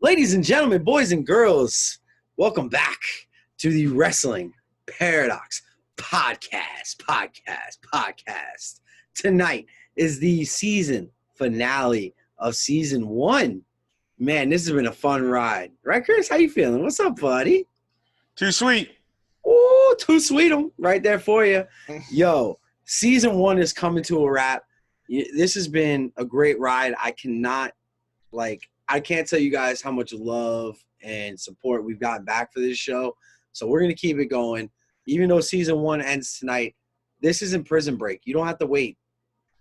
Ladies and gentlemen, boys and girls, welcome back to the Wrestling Paradox podcast. Tonight is the season finale of season 1. Man, this has been a fun ride. Right, Chris? How you feeling? What's up, buddy? Too sweet. Oh, too sweet 'em right there for you. Yo, season 1 is coming to a wrap. This has been a great ride. I can't tell you guys how much love and support we've gotten back for this show. So we're going to keep it going. Even though season 1 ends tonight, this isn't Prison Break. You don't have to wait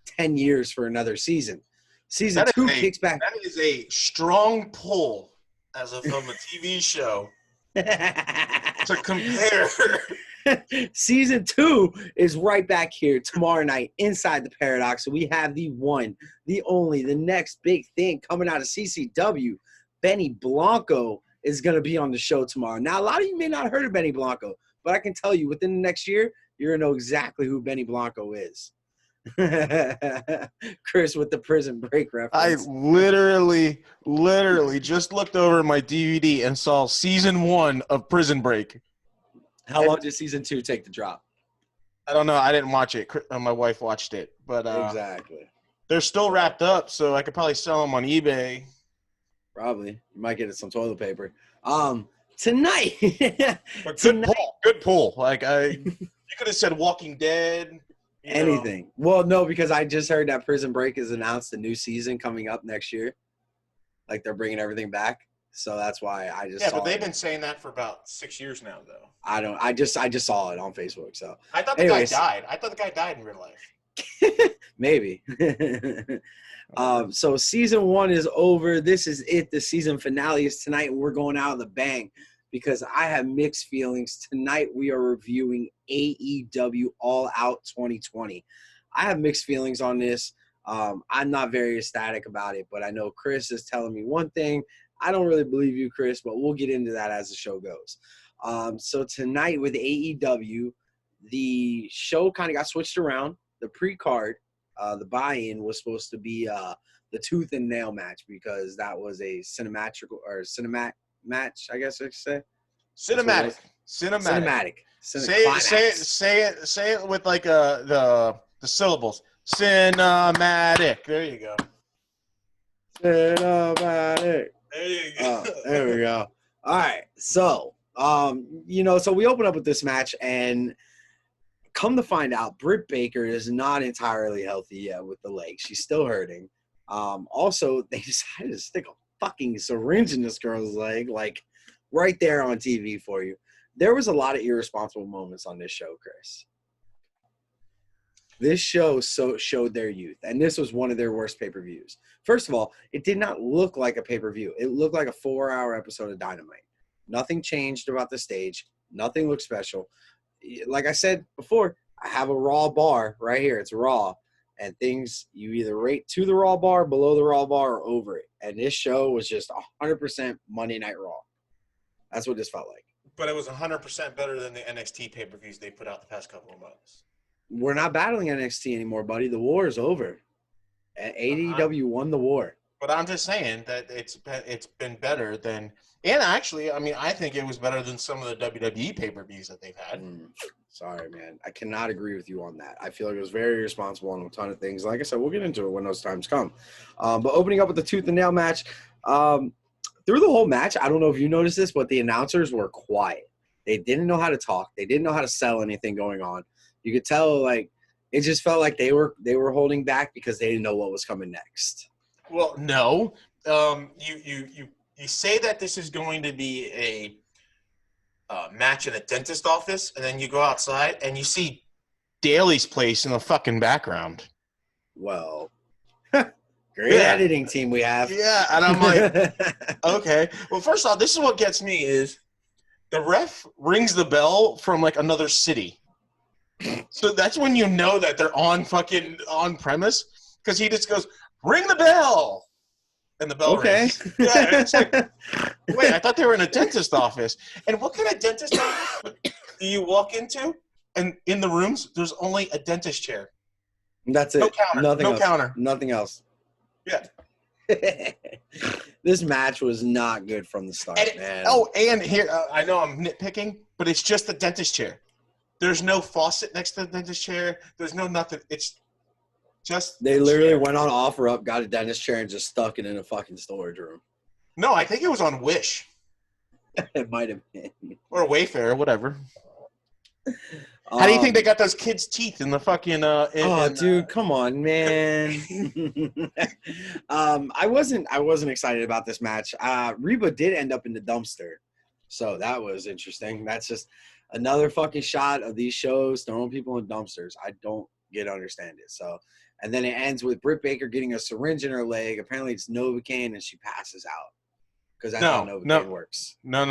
10 years for another season. Season 2 kicks back. That is a strong pull from a TV show to compare. Season 2 is right back here tomorrow night inside the Paradox. So we have the one, the only, the next big thing coming out of CCW. Benny Blanco is going to be on the show tomorrow. Now, a lot of you may not have heard of Benny Blanco, but I can tell you within the next year, you're going to know exactly who Benny Blanco is. Chris with the Prison Break reference. I literally just looked over my DVD and saw season 1 of Prison Break. How long did season 2 take to drop? I don't know. I didn't watch it. My wife watched it. But exactly. They're still wrapped up, so I could probably sell them on eBay. Probably. You might get some toilet paper. Tonight. But good pull. You could have said Walking Dead. Anything. Well, no, because I just heard that Prison Break has announced a new season coming up next year. Like they're bringing everything back. So that's why I just saw but they've been saying that for about 6 years now, though. I just saw it on Facebook. So I thought the guy died. I thought the guy died in real life. Maybe. So season 1 is over. This is it. The season finale is tonight, and we're going out of the bang because I have mixed feelings. Tonight we are reviewing AEW All Out 2020. I have mixed feelings on this. I'm not very ecstatic about it, but I know Chris is telling me one thing. I don't really believe you, Chris, but we'll get into that as the show goes. So tonight with AEW, the show kind of got switched around. The pre-card, the buy-in was supposed to be the tooth and nail match because that was a cinematic match, I guess I should say. Cinematic. Say it with like the syllables. Cinematic. There you go. Cinematic. There you go. There we go. All right. So, so we open up with this match, and come to find out, Britt Baker is not entirely healthy yet with the leg. She's still hurting. Also, they decided to stick a fucking syringe in this girl's leg, like right there on TV for you. There was a lot of irresponsible moments on this show, Chris. This show showed their youth, and this was one of their worst pay-per-views. First of all, it did not look like a pay-per-view. It looked like a 4-hour episode of Dynamite. Nothing changed about the stage. Nothing looked special. Like I said before, I have a Raw bar right here. It's Raw, and things you either rate to the Raw bar, below the Raw bar, or over it. And this show was just 100% Monday Night Raw. That's what this felt like. But it was 100% better than the NXT pay-per-views they put out the past couple of months. We're not battling NXT anymore, buddy. The war is over. AEW won the war. But I'm just saying that it's been better than – and actually, I mean, I think it was better than some of the WWE pay-per-views that they've had. Sorry, man. I cannot agree with you on that. I feel like it was very irresponsible on a ton of things. Like I said, we'll get into it when those times come. But opening up with the tooth and nail match, through the whole match, I don't know if you noticed this, but the announcers were quiet. They didn't know how to talk. They didn't know how to sell anything going on. You could tell, like, it just felt like they were holding back because they didn't know what was coming next. Well, no. You say that this is going to be a match in a dentist office, and then you go outside and you see Daly's place in the fucking background. Well, great editing team we have. Yeah, and I'm like, okay. Well, first off, this is what gets me is the ref rings the bell from, like, another city. So that's when you know that they're on premise because he just goes, ring the bell. And the bell rings. Yeah, it's like, wait, I thought they were in a dentist office. And what kind of dentist office do you walk into? And in the rooms, there's only a dentist chair. That's it. No counter. Nothing else. Yeah. This match was not good from the start, man. And here, I know I'm nitpicking, but it's just the dentist chair. There's no faucet next to the dentist chair. There's no nothing. It's just they literally went on OfferUp, got a dentist chair, and just stuck it in a fucking storage room. No, I think it was on Wish. It might have been. Or Wayfair, or whatever. How do you think they got those kids' teeth in the fucking? Dude, come on, man. I wasn't excited about this match. Reba did end up in the dumpster, so that was interesting. That's just another fucking shot of these shows throwing people in dumpsters. I don't understand it. So, and then it ends with Britt Baker getting a syringe in her leg. Apparently, it's Novocaine, and she passes out because that's how Novocaine works. No.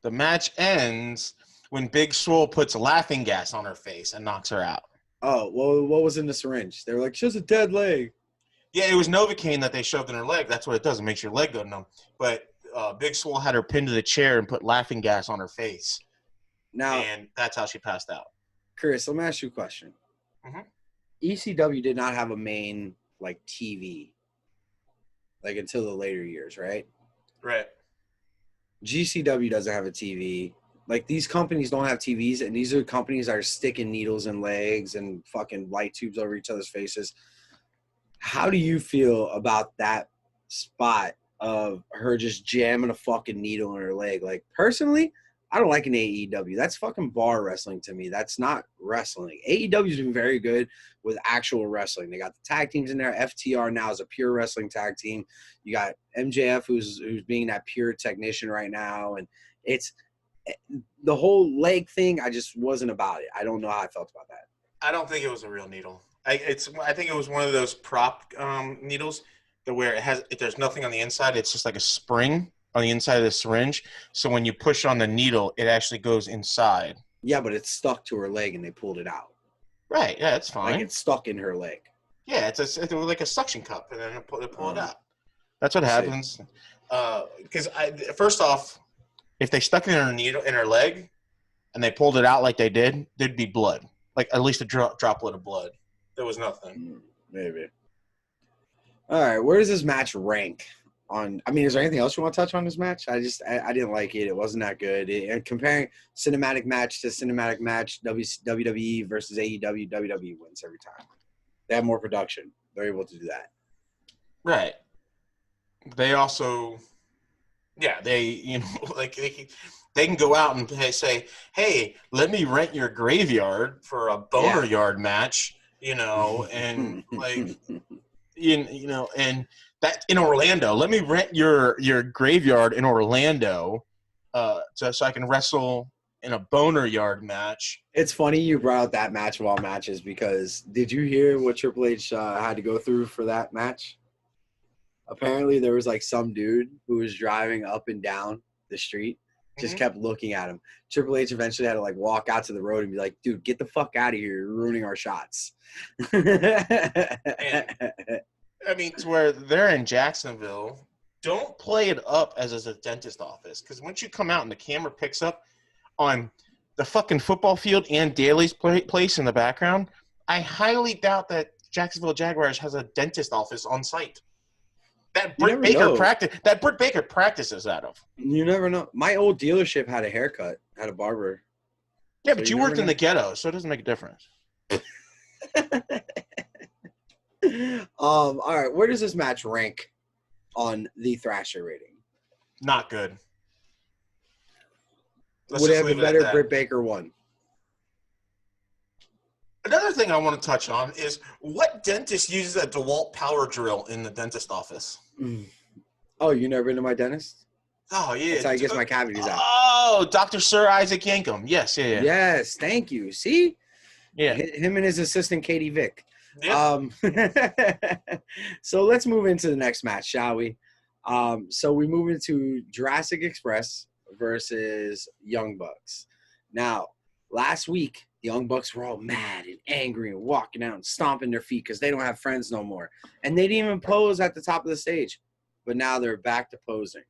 The match ends when Big Swole puts laughing gas on her face and knocks her out. Oh, well, what was in the syringe? They were like, she has a dead leg. Yeah, it was Novocaine that they shoved in her leg. That's what it does. It makes your leg go numb. But Big Swole had her pinned to the chair and put laughing gas on her face. And that's how she passed out. Chris, let me ask you a question. Mm-hmm. ECW did not have a main, TV, until the later years, right? Right. GCW doesn't have a TV. These companies don't have TVs, and these are companies that are sticking needles in legs and fucking light tubes over each other's faces. How do you feel about that spot of her just jamming a fucking needle in her leg? Personally, I don't like an AEW. That's fucking bar wrestling to me. That's not wrestling. AEW's been very good with actual wrestling. They got the tag teams in there. FTR now is a pure wrestling tag team. You got MJF who's being that pure technician right now, and it's the whole leg thing. I just wasn't about it. I don't know how I felt about that. I don't think it was a real needle. I think it was one of those prop needles where there's nothing on the inside. It's just like a spring on the inside of the syringe. So when you push on the needle, it actually goes inside. Yeah, but it's stuck to her leg and they pulled it out. Right. Yeah, it's fine. It's stuck in her leg. Yeah, it's like a suction cup, and then they pull it out. That's what happens. Because first off, if they stuck it in her needle in her leg, and they pulled it out like they did, there'd be blood, at least a droplet of blood. There was nothing. Maybe. All right, where does this match rank? Is there anything else you want to touch on this match? I didn't like it. It wasn't that good. And comparing cinematic match to cinematic match, WWE versus AEW, WWE wins every time. They have more production. They're able to do that. Right. They also, they can go out and say, hey, let me rent your graveyard for a boner yard match, and and that in Orlando. Let me rent your graveyard in Orlando, so I can wrestle in a boner yard match. It's funny you brought out that match of all matches, because did you hear what Triple H had to go through for that match? Apparently there was some dude who was driving up and down the street, just kept looking at him. Triple H eventually had to walk out to the road and be like, dude, get the fuck out of here. You're ruining our shots. To where they're in Jacksonville, don't play it up as a dentist office. Because once you come out and the camera picks up on the fucking football field and Daly's place in the background, I highly doubt that Jacksonville Jaguars has a dentist office on site. That Britt Baker practices out of. You never know. My old dealership had a barber. Yeah, so but you worked in the ghetto, so it doesn't make a difference. All right, where does this match rank on the Thrasher rating? Not good. Would it have been better if Britt Baker won? Another thing I want to touch on is what dentist uses a DeWalt power drill in the dentist office? Oh, you never been to my dentist? Oh, yeah. That's how he gets my cavities out. Oh, Dr. Sir Isaac Yankum. Yes, yeah. Yes, thank you. See? Yeah. Him and his assistant, Katie Vick. Yeah. So let's move into the next match, shall we? So we move into Jurassic Express versus Young Bucks. Now, last week, the Young Bucks were all mad and angry and walking out and stomping their feet because they don't have friends no more. And they didn't even pose at the top of the stage. But now they're back to posing.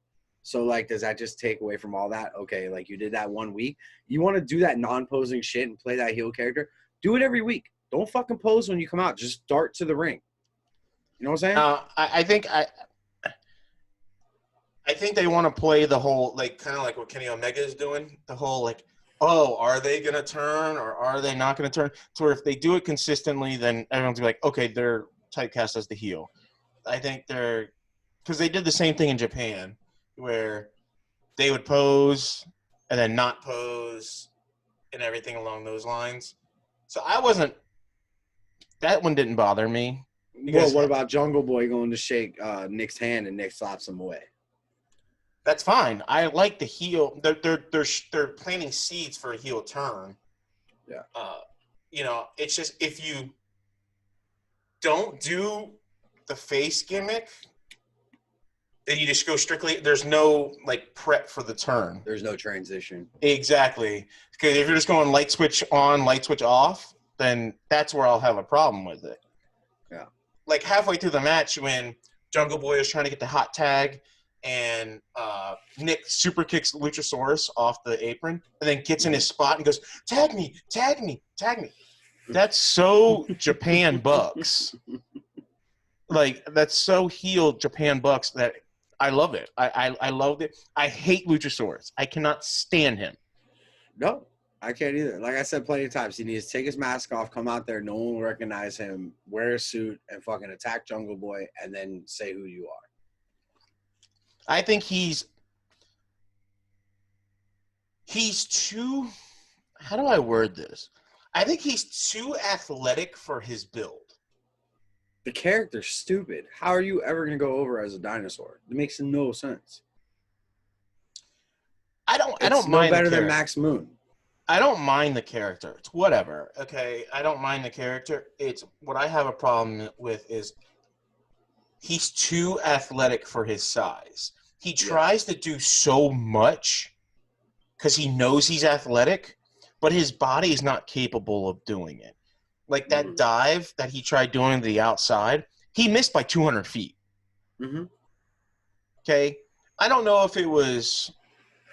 So, does that just take away from all that? Okay, you did that 1 week. You want to do that non-posing shit and play that heel character? Do it every week. Don't fucking pose when you come out. Just dart to the ring. You know what I'm saying? I think they want to play the whole, like, kind of like what Kenny Omega is doing. The whole, like, oh, are they going to turn or are they not going to turn? So if they do it consistently, then everyone's gonna be like, okay, they're typecast as the heel. I think they're – because they did the same thing in Japan where they would pose and then not pose and everything along those lines. So I wasn't – that one didn't bother me. Well, what about Jungle Boy going to shake Nick's hand and Nick slaps him away? That's fine. I like the heel. They're planting seeds for a heel turn. Yeah. It's just if you don't do the face gimmick, then you just go strictly. There's no like prep for the turn. There's no transition. Exactly. Because if you're just going light switch on, light switch off, then that's where I'll have a problem with it. Yeah. Like halfway through the match when Jungle Boy is trying to get the hot tag. And Nick super kicks Luchasaurus off the apron and then gets in his spot and goes, tag me, tag me, tag me. That's so Japan Bucks. Like, that's so heel Japan Bucks that I love it. I love it. I hate Luchasaurus. I cannot stand him. No, I can't either. Like I said plenty of times, he needs to take his mask off, come out there, no one will recognize him, wear a suit, and fucking attack Jungle Boy and then say who you are. I think he's too – how do I word this? I think he's too athletic for his build. The character's stupid. How are you ever going to go over as a dinosaur? It makes no sense. I don't mind no better than Max Moon. I don't mind the character. It's whatever, okay? I don't mind the character. It's what I have a problem with is – he's too athletic for his size. He tries to do so much because he knows he's athletic, but his body is not capable of doing it. Like that dive that he tried doing to the outside, he missed by 200 feet. Mm-hmm. Okay? I don't know if it was...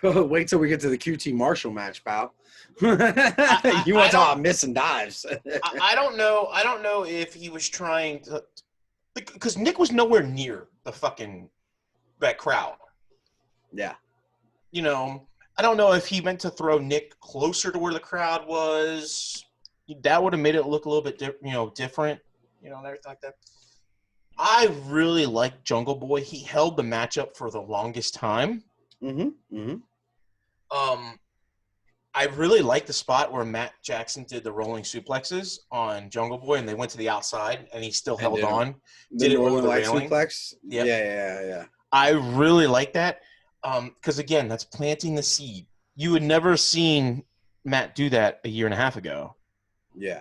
Wait till we get to the QT Marshall match, pal. You want to talk about missing dives. I don't know. I don't know if he was trying to... Because Nick was nowhere near that crowd. Yeah. I don't know if he meant to throw Nick closer to where the crowd was. That would have made it look a little bit different, and everything like that. I really like Jungle Boy. He held the matchup for the longest time. Mm-hmm. Mm-hmm. I really like the spot where Matt Jackson did the rolling suplexes on Jungle Boy, and they went to the outside, and he still held on. Did it over the railing. Suplex? Yep. Yeah. I really like that because, again, that's planting the seed. You had never seen Matt do that a year and a half ago. Yeah.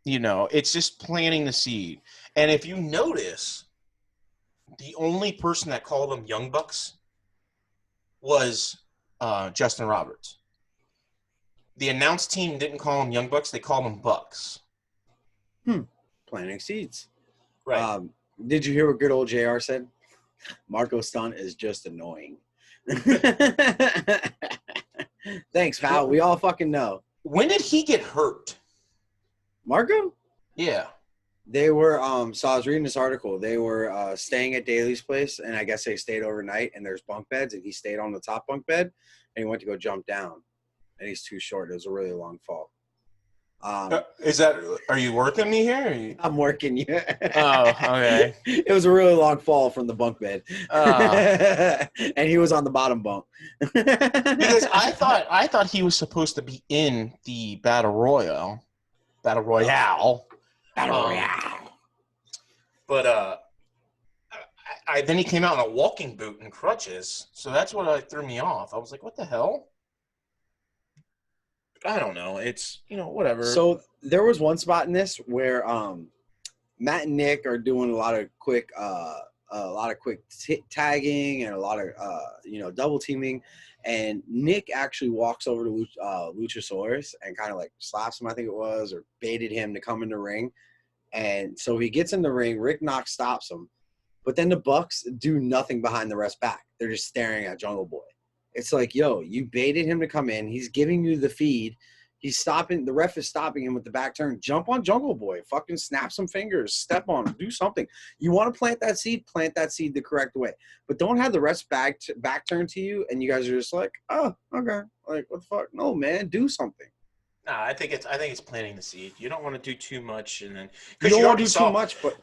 It's just planting the seed. And if you notice, the only person that called him Young Bucks was Justin Roberts. The announce team didn't call them Young Bucks. They called them Bucks. Planting seeds. Right. Did you hear what good old JR said? Marco Stunt is just annoying. Thanks, pal. We all fucking know. When did he get hurt? Marco? Yeah. They were, so I was reading this article. They were staying at Daly's place, and I guess they stayed overnight, and there's bunk beds, and he stayed on the top bunk bed, and he went to go jump down. And he's too short. It was a really long fall. Are you working me here? I'm working you. Oh, okay. It was a really long fall from the bunk bed. And he was on the bottom bunk. Because I thought he was supposed to be in the Battle Royale. But then he came out in a walking boot and crutches. So that's what threw me off. I was like, what the hell? I don't know. It's, whatever. So there was one spot in this where Matt and Nick are doing a lot of quick tagging and a lot of double teaming, and Nick actually walks over to Luchasaurus and kind of like slaps him, I think it was, or baited him to come in the ring. And so he gets in the ring. Rick Knox stops him, but then the Bucks do nothing behind the rest back. They're just staring at Jungle Boy. It's like, yo, you baited him to come in. He's giving you the feed. He's stopping. The ref is stopping him with the back turn. Jump on Jungle Boy. Fucking snap some fingers. Step on him. Do something. You want to plant that seed the correct way. But don't have the ref's back turn to you, and you guys are just like, oh, okay. Like, what the fuck? No, man. Do something. No, I think it's planting the seed. You don't want to do too much, and then You don't want to do too much, but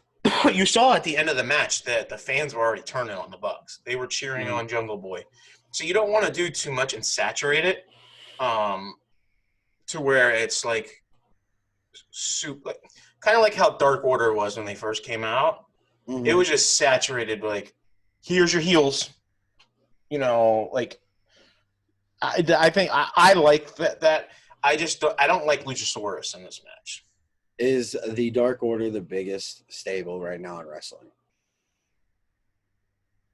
you saw at the end of the match that the fans were already turning on the Bucks. They were cheering on Jungle Boy. So you don't want to do too much and saturate it, to where it's like super, kind of like how Dark Order was when they first came out. Mm-hmm. It was just saturated. Like, here's your heels. You know, like I think I like that. I don't like Luchasaurus in this match. Is the Dark Order the biggest stable right now in wrestling?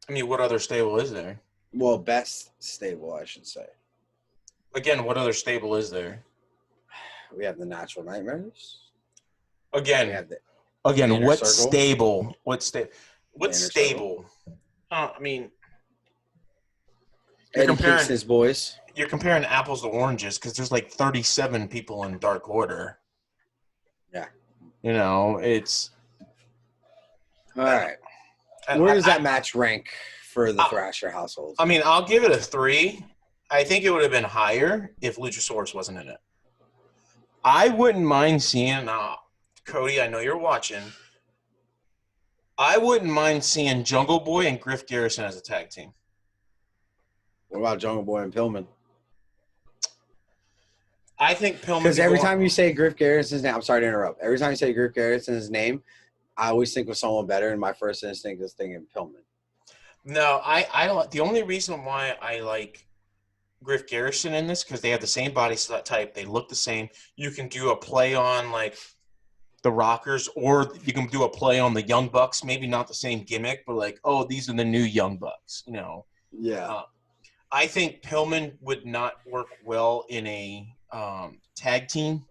I mean, what other stable is there? Well, best stable, I should say. Again, what other stable is there? We have the Natural Nightmares. Again, what stable? What stable? I mean, you're comparing his boys. You're comparing apples to oranges because there's like 37 people in Dark Order. Yeah. You know, it's all right. Where does that match rank for the Thrasher household? I mean, I'll give it a 3. I think it would have been higher if Luchasaurus wasn't in it. I wouldn't mind seeing Cody, I know you're watching. I wouldn't mind seeing Jungle Boy and Griff Garrison as a tag team. What about Jungle Boy and Pillman? I think Pillman. Because every time you say Griff Garrison's name, I'm sorry to interrupt. Every time you say Griff Garrison's name, I always think of someone better, and my first instinct is thinking Pillman. No, I the only reason why I like Griff Garrison in this because they have the same body type, they look the same. You can do a play on like the Rockers, or you can do a play on the Young Bucks. Maybe not the same gimmick, but like, oh, these are the new Young Bucks. You know? Yeah. I think Pillman would not work well in a tag team.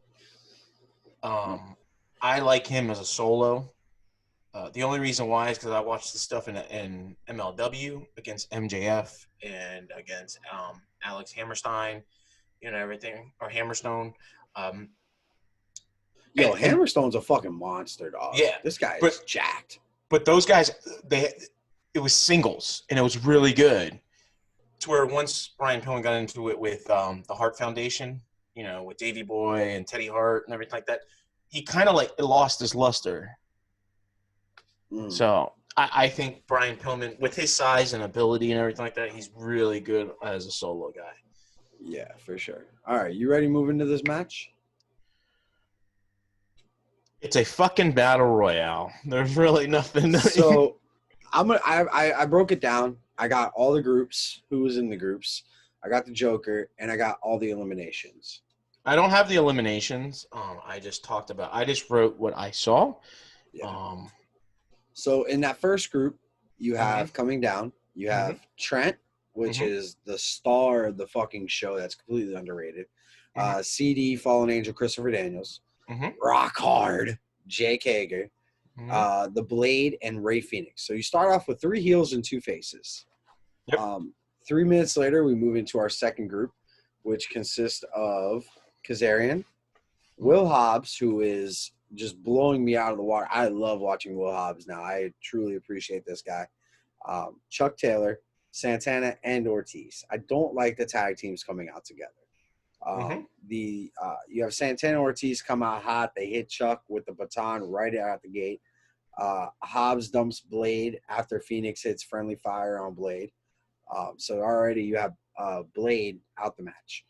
I like him as a solo. The only reason why is because I watched the stuff in MLW against MJF and against Alex Hammerstein, you know, everything, or Hammerstone. Hammerstone's a fucking monster, dog. Yeah, this guy is jacked. But those guys, it was singles, and it was really good. To where once Brian Pillman got into it with the Hart Foundation, you know, with Davey Boy and Teddy Hart and everything like that, he kind of like lost his luster. So I think Brian Pillman, with his size and ability and everything like that, he's really good as a solo guy. Yeah, for sure. All right, you ready to move into this match? It's a fucking battle royale. There's really nothing. So I broke it down. I got all the groups, who was in the groups. I got the Joker, and I got all the eliminations. I don't have the eliminations. I just wrote what I saw. Yeah. So in that first group, you have coming down. You have Trent, which is the star of the fucking show that's completely underrated. CD, Fallen Angel, Christopher Daniels. Rock Hard, Jake Hager. The Blade, and Ray Phoenix. So you start off with 3 heels and 2 faces. Yep. 3 minutes later, we move into our second group, which consists of Kazarian, Will Hobbs, who is just blowing me out of the water. I love watching Will Hobbs now. I truly appreciate this guy. Chuck Taylor, Santana, and Ortiz. I don't like the tag teams coming out together. You have Santana and Ortiz come out hot. They hit Chuck with the baton right out the gate. Hobbs dumps Blade after Phoenix hits friendly fire on Blade. So already you have Blade out the match.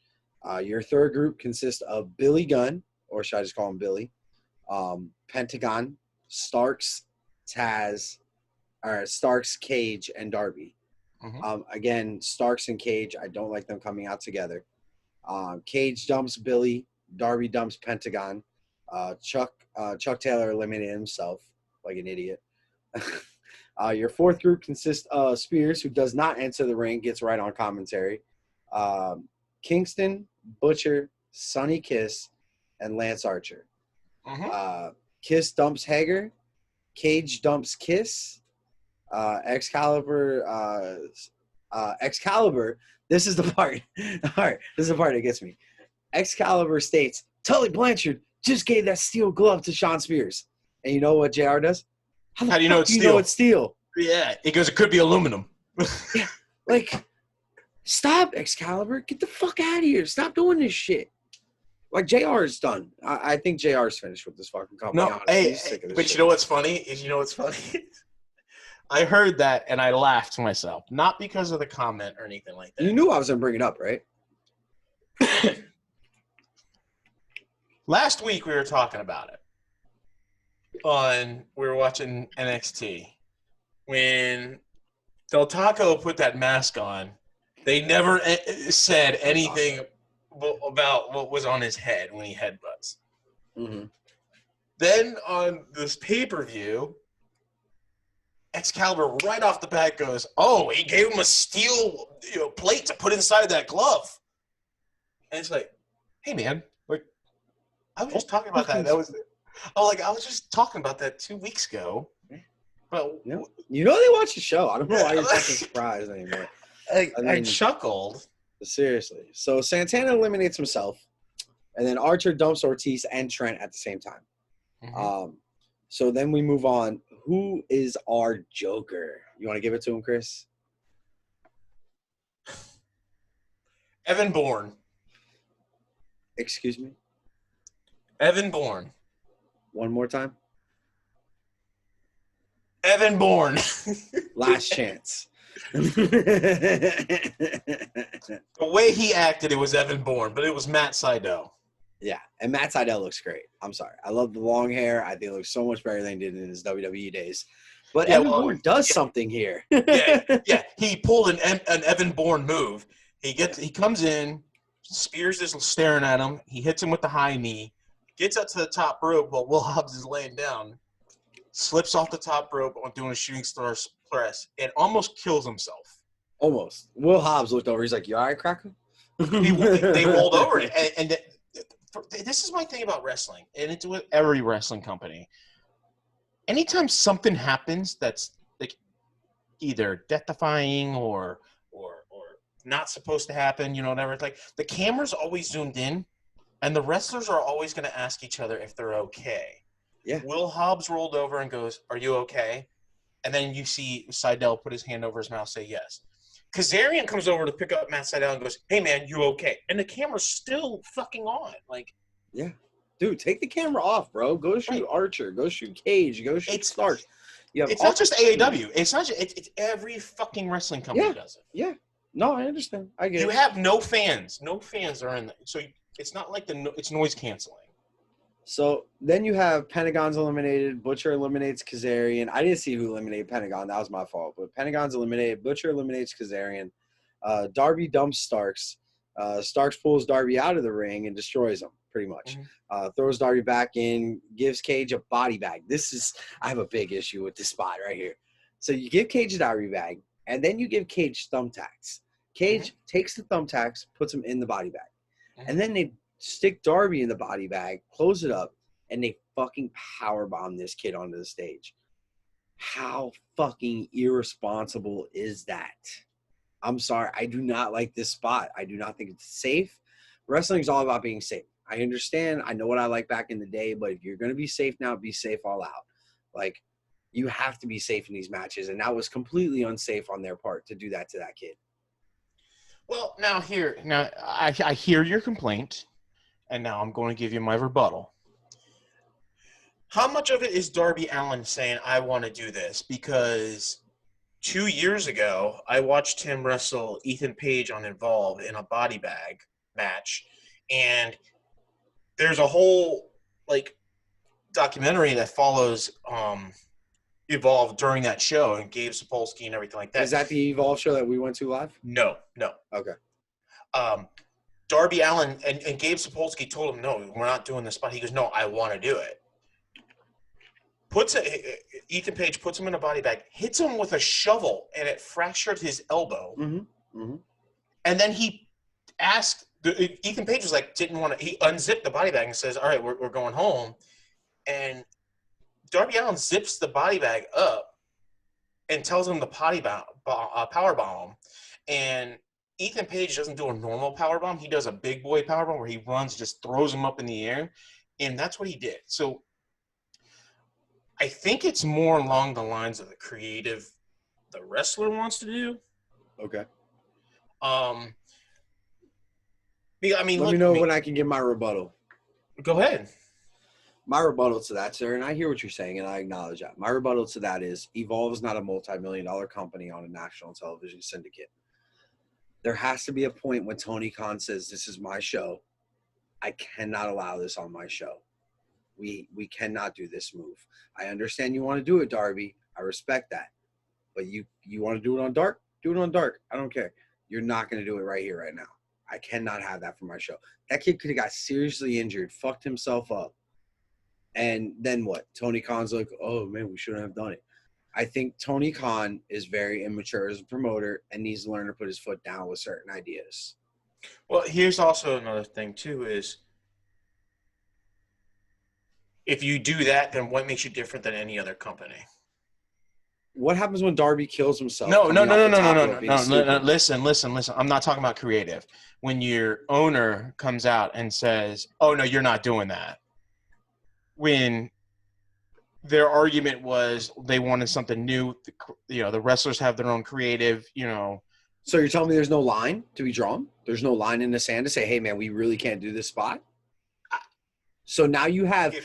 Your third group consists of Billy Gunn, or should I just call him Billy? Pentagon, Starks, Taz, or Starks, Cage, and Darby. Again, Starks and Cage, I don't like them coming out together. Cage dumps Billy. Darby dumps Pentagon. Chuck Taylor eliminated himself like an idiot. Your fourth group consists of Spears, who does not enter the ring, gets right on commentary. Kingston, Butcher, Sonny Kiss, and Lance Archer. Kiss dumps Hager. Cage dumps Kiss. Excalibur. This is the part. All right, this is the part that gets me. Excalibur states, Tully Blanchard just gave that steel glove to Sean Spears. And you know what JR does? How do you know it's steel? It's steel? Yeah, he goes, it could be aluminum. Yeah, like, stop, Excalibur. Get the fuck out of here. Stop doing this shit. Like, JR is done. I think JR is finished with this fucking company. No, hey, but you know what's funny? I heard that and I laughed to myself. Not because of the comment or anything like that. You knew I was going to bring it up, right? Last week we were talking about it. We were watching NXT. When Del Taco put that mask on, they never said anything about what was on his head when he headbutts. Mm-hmm. Then on this pay-per-view, Excalibur right off the bat goes, "Oh, he gave him a steel plate to put inside that glove." And it's like, hey man, like I was just talking about that. I was just talking about that 2 weeks ago. But they watch the show. I don't know why you're fucking surprised anymore. I chuckled. Seriously. So Santana eliminates himself, and then Archer dumps Ortiz and Trent at the same time. Mm-hmm. So then we move on. Who is our Joker? You want to give it to him, Chris? Evan Bourne. Excuse me? Evan Bourne. One more time? Evan Bourne. Last chance. The way he acted, it was Evan Bourne, but it was Matt Sydal. Yeah, and Matt Sydal looks great. I'm sorry. I love the long hair. I think it looks so much better than he did in his WWE days. But Evan Bourne does something here. yeah. He pulled an Evan Bourne move. He comes in, Spears is staring at him. He hits him with the high knee, gets up to the top rope while Will Hobbs is laying down, slips off the top rope on doing a shooting star press, and almost kills himself. Almost. Will Hobbs looked over. He's like, "You all right, Cracker?" They rolled over it, and this is my thing about wrestling, and it's with every wrestling company. Anytime something happens that's like either death-defying or not supposed to happen, whatever, it's like the camera's always zoomed in, and the wrestlers are always going to ask each other if they're okay. Yeah. Will Hobbs rolled over and goes, "Are you okay?" And then you see Sydal put his hand over his mouth, say yes. Kazarian comes over to pick up Matt Sydal and goes, "Hey man, you okay?" And the camera's still fucking on. Like, yeah, dude, take the camera off, bro. Go shoot Archer. Go shoot Cage. Go shoot Starks. It's not just AEW. It's not. It's every fucking wrestling company does it. Yeah. No, I understand. I get it. You have no fans. No fans are in. So it's not like it's noise canceling. So then you have Pentagon's eliminated. Butcher eliminates Kazarian. I didn't see who eliminated Pentagon. That was my fault. But Pentagon's eliminated. Butcher eliminates Kazarian. Darby dumps Starks. Starks pulls Darby out of the ring and destroys him, pretty much. Mm-hmm. Throws Darby back in, gives Cage a body bag. I have a big issue with this spot right here. So you give Cage a Darby bag, and then you give Cage thumbtacks. Cage takes the thumbtacks, puts them in the body bag. Mm-hmm. And then they stick Darby in the body bag, close it up, and they fucking powerbomb this kid onto the stage. How fucking irresponsible is that? I'm sorry. I do not like this spot. I do not think it's safe. Wrestling is all about being safe. I understand. I know what I like back in the day, but if you're going to be safe now, be safe all out. Like, you have to be safe in these matches, and that was completely unsafe on their part to do that to that kid. Well, now I hear your complaint, and now I'm going to give you my rebuttal. How much of it is Darby Allin saying, "I want to do this"? Because 2 years ago, I watched him wrestle Ethan Page on Evolve in a body bag match, and there's a whole documentary that follows Evolve during that show, and Gabe Sapolsky and everything like that. Is that the Evolve show that we went to live? No. Okay. Darby Allin and Gabe Sapolsky told him, "No, we're not doing this spot." He goes, "No, I want to do it." Ethan Page puts him in a body bag, hits him with a shovel, and it fractured his elbow. Mm-hmm. Mm-hmm. And then he asked, Ethan Page was like, didn't want to, he unzipped the body bag and says, "All right, we're going home." And Darby Allin zips the body bag up and tells him to power bomb him. And Ethan Page doesn't do a normal powerbomb. He does a big boy powerbomb where he runs, just throws him up in the air, and that's what he did. So I think it's more along the lines of the creative the wrestler wants to do. Okay. Yeah, I mean, Let me know when I can get my rebuttal. Go ahead. My rebuttal to that, sir, and I hear what you're saying, and I acknowledge that. My rebuttal to that is Evolve is not a multi-million-dollar company on a national television syndicate. There has to be a point when Tony Khan says, this is my show. I cannot allow this on my show. We cannot do this move. I understand you want to do it, Darby. I respect that. But you want to do it on dark? Do it on dark. I don't care. You're not going to do it right here, right now. I cannot have that for my show. That kid could have got seriously injured, fucked himself up. And then what? Tony Khan's like, oh, man, we shouldn't have done it. I think Tony Khan is very immature as a promoter and needs to learn to put his foot down with certain ideas. Well, here's also another thing, too, is if you do that, then what makes you different than any other company? What happens when Darby kills himself? No. No. Listen. I'm not talking about creative. When your owner comes out and says, oh, no, you're not doing that. When their argument was they wanted something new, the wrestlers have their own creative, So you're telling me there's no line to be drawn? There's no line in the sand to say, hey, man, we really can't do this spot? So now you have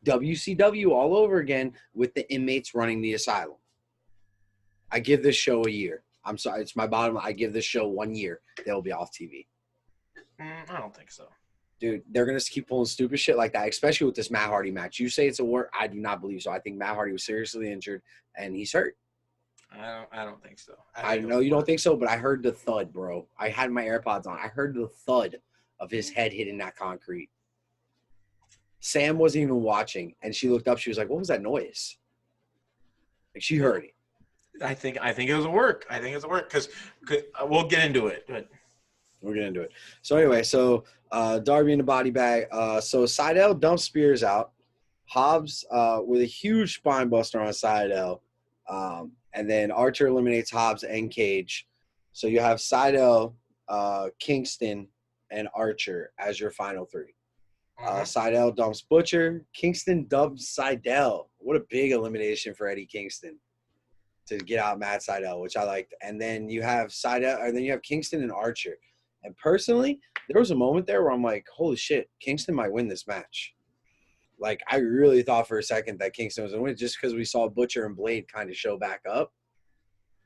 WCW all over again with the inmates running the asylum. I give this show a year. I'm sorry, it's my bottom line. I give this show 1 year. They'll be off TV. I don't think so. Dude, they're going to keep pulling stupid shit like that, especially with this Matt Hardy match. You say it's a work. I do not believe so. I think Matt Hardy was seriously injured, and he's hurt. I don't think so. I know you don't think so, but I heard the thud, bro. I had my AirPods on. I heard the thud of his head hitting that concrete. Sam wasn't even watching, and she looked up. She was like, what was that noise? Like, she heard it. I think it was a work. Because we'll get into it. But we'll get into it. So anyway, Darby in the body bag. So Seidel dumps Spears out. Hobbs with a huge spine buster on Seidel. And then Archer eliminates Hobbs and Cage. So you have Seidel, Kingston, and Archer as your final three. Seidel dumps Butcher. Kingston dubs Seidel. What a big elimination for Eddie Kingston to get out Matt Seidel, which I liked. And then you have Kingston and Archer. And personally, there was a moment there where I'm like, holy shit, Kingston might win this match. Like, I really thought for a second that Kingston was going to win just because we saw Butcher and Blade kind of show back up.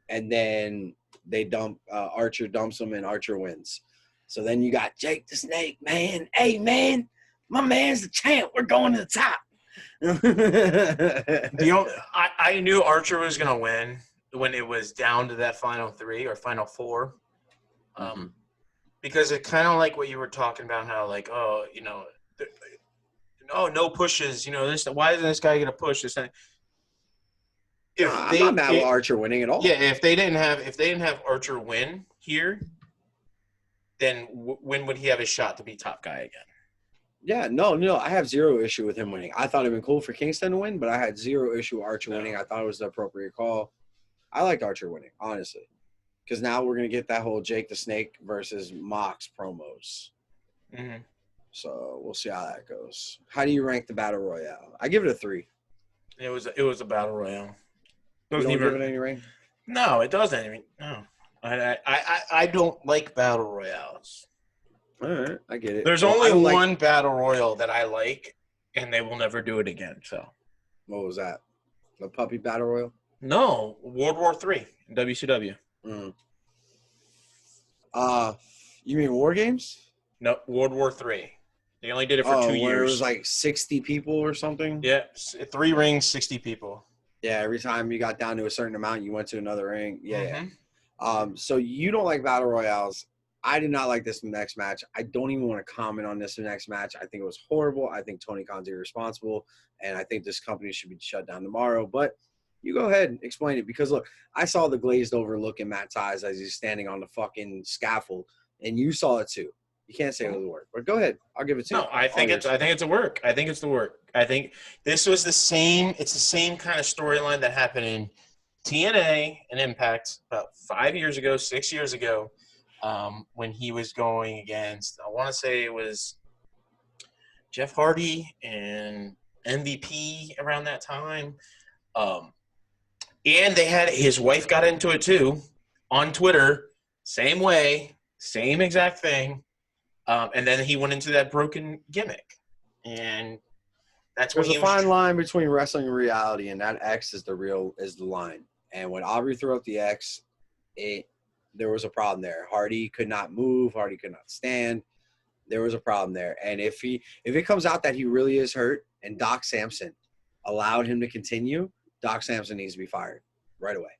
And then they Archer dumps him, and Archer wins. So then you got Jake the Snake, man. Hey, man, my man's the champ. We're going to the top. I knew Archer was going to win when it was down to that final three or final four. Because it's kind of like what you were talking about, how like, no pushes, why isn't this guy going to push this? I'm not mad with Archer winning at all. Yeah, if they didn't have Archer win here, then when would he have a shot to be top guy again? Yeah, no, I have zero issue with him winning. I thought it'd been cool for Kingston to win, but I had zero issue with Archer winning. I thought it was the appropriate call. I liked Archer winning, honestly, because now we're gonna get that whole Jake the Snake versus Mox promos. Mm-hmm. So we'll see how that goes. How do you rank the Battle Royale? I give it a 3. It was a Battle Royale. You don't give it any rank? No, it doesn't. I mean, no. I don't like Battle Royales. All right, I get it. There's only one Battle Royal that I like, and they will never do it again. So, what was that? The Puppy Battle Royal? No, World War III in WCW. You mean War Games? No, World War III. They only did it for 2 years. It was like 60 people or something? Yeah, 3 rings, 60 people. Yeah, every time you got down to a certain amount, you went to another ring. Yeah. So you don't like Battle Royales. I did not like this next match. I don't even want to comment on this next match. I think it was horrible. I think Tony Khan's irresponsible, and I think this company should be shut down tomorrow. But you go ahead and explain it, because, look, I saw the glazed over look in Matt's eyes as he's standing on the fucking scaffold, and you saw it too. You can't say it was a work, but go ahead. I'll give it to you. No, I think it's a work. I think it's the work. I think this was the same. It's the same kind of storyline that happened in TNA and Impact about 5 years ago, 6 years ago, when he was going against, I want to say it was Jeff Hardy and MVP around that time. And they had his wife got into it too on Twitter, same way, same exact thing. And then he went into that broken gimmick. And that's when There's he a was fine line between wrestling and reality, and that X is the line. And when Aubrey threw up the X, there was a problem there. Hardy could not move. Hardy could not stand. There was a problem there. And if it comes out that he really is hurt and Doc Samson allowed him to continue, Doc Samson needs to be fired right away.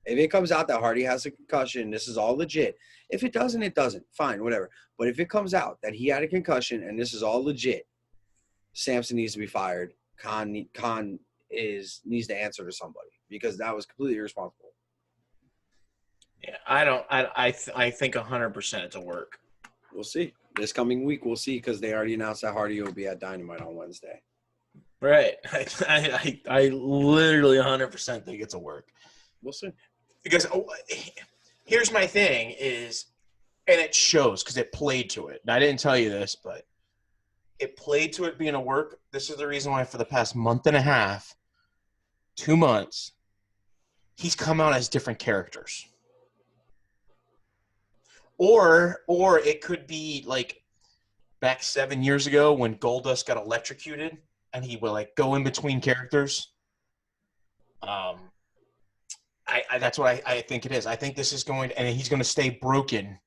If it comes out that Hardy has a concussion, this is all legit. If it doesn't, it doesn't. Fine, whatever. But if it comes out that he had a concussion and this is all legit, Samson needs to be fired. Khan needs to answer to somebody because that was completely irresponsible. Yeah, I think 100% it's a work. We'll see. This coming week, we'll see because they already announced that Hardy will be at Dynamite on Wednesday. Right. I literally 100% think it's a work. We'll see. Because here's my thing is, and it shows because it played to it. And I didn't tell you this, but it played to it being a work. This is the reason why for the past month and a half, 2 months, he's come out as different characters. Or it could be like back 7 years ago when Goldust got electrocuted and he would like go in between characters. That's what I think it is. I think this is going to, and he's going to stay broken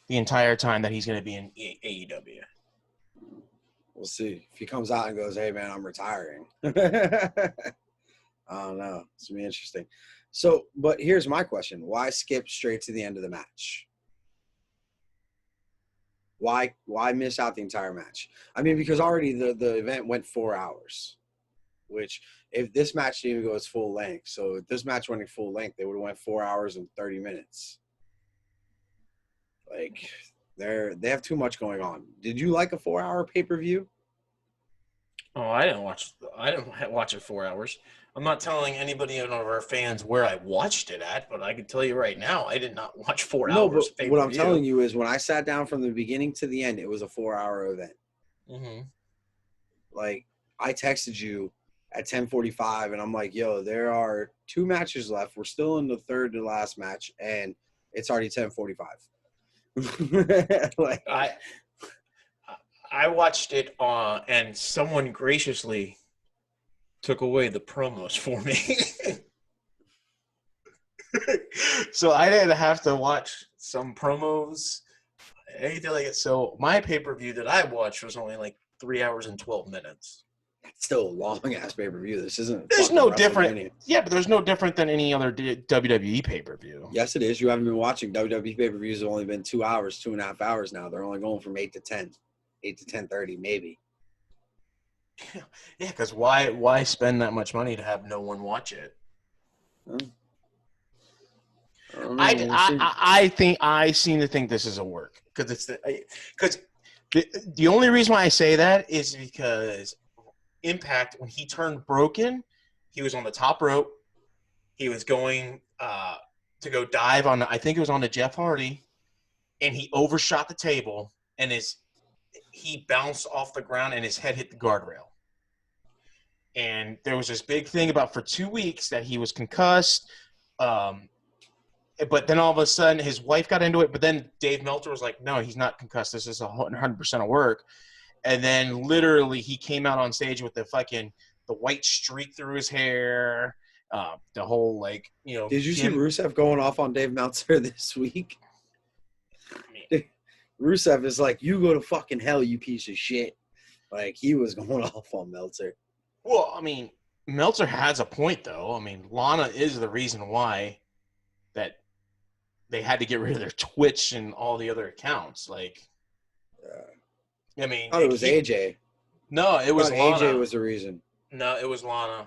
the entire time that he's going to be in AEW. We'll see. If he comes out and goes, hey, man, I'm retiring. I don't know. It's going to be interesting. So, but here's my question. Why skip straight to the end of the match? Why miss out the entire match? I mean, because already the event went 4 hours, which if this match didn't even go its full length, so if this match went in full length, they would have went 4 hours and 30 minutes. Like, they have too much going on. Did you like a 4-hour pay-per-view? Oh, I didn't watch it 4 hours. I'm not telling anybody of our fans where I watched it at, but I can tell you right now, I did not watch 4 hours. No, of but pay-per-view. what I'm telling you is when I sat down from the beginning to the end, it was a 4-hour event. Mm-hmm. Like, I texted you at 10:45, and I'm like, yo, there are 2 matches left. We're still in the third to last match, and it's already 10:45. Like, I watched it and someone graciously took away the promos for me. So I didn't have to watch some promos. Anything like it. So my pay-per-view that I watched was only like 3 hours and 12 minutes. That's still a long-ass pay-per-view. This isn't There's no different. Yeah, but there's no different than any other WWE pay-per-view. Yes, it is. You haven't been watching. WWE pay-per-views have only been 2 hours, 2.5 hours now. They're only going from 8 to 10, 8 to 10:30 maybe. Yeah, because why spend that much money to have no one watch it? I seem to think this is a work because the only reason why I say that is because Impact, when he turned broken, he was on the top rope. He was going to go dive on, I think it was on the Jeff Hardy, and he overshot the table and he bounced off the ground and his head hit the guardrail. And there was this big thing about for 2 weeks that he was concussed. But then all of a sudden his wife got into it. But then Dave Meltzer was like, no, he's not concussed. This is 100% of work. And then literally he came out on stage with the white streak through his hair. The whole Did you see Rusev going off on Dave Meltzer this week? Rusev is like, you go to fucking hell, you piece of shit. Like, he was going off on Meltzer. Well, I mean, Meltzer has a point, though. I mean, Lana is the reason why that they had to get rid of their Twitch and all the other accounts. Like, I mean, oh, it was AJ. No, it was Lana. AJ was the reason. No, it was Lana.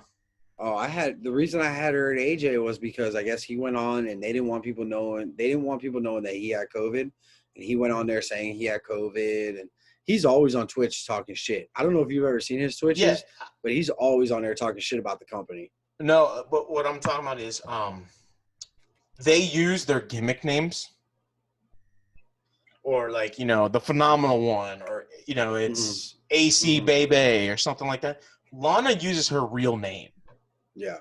Oh, the reason I had her at AJ was because I guess he went on and they didn't want people knowing that he had COVID, and he went on there saying he had COVID, and he's always on Twitch talking shit. I don't know if you've ever seen his Twitches, but he's always on there talking shit about the company. No, but what I'm talking about is they use their gimmick names, or like, the Phenomenal One, or it's AC Baby or something like that. Lana uses her real name. Yeah.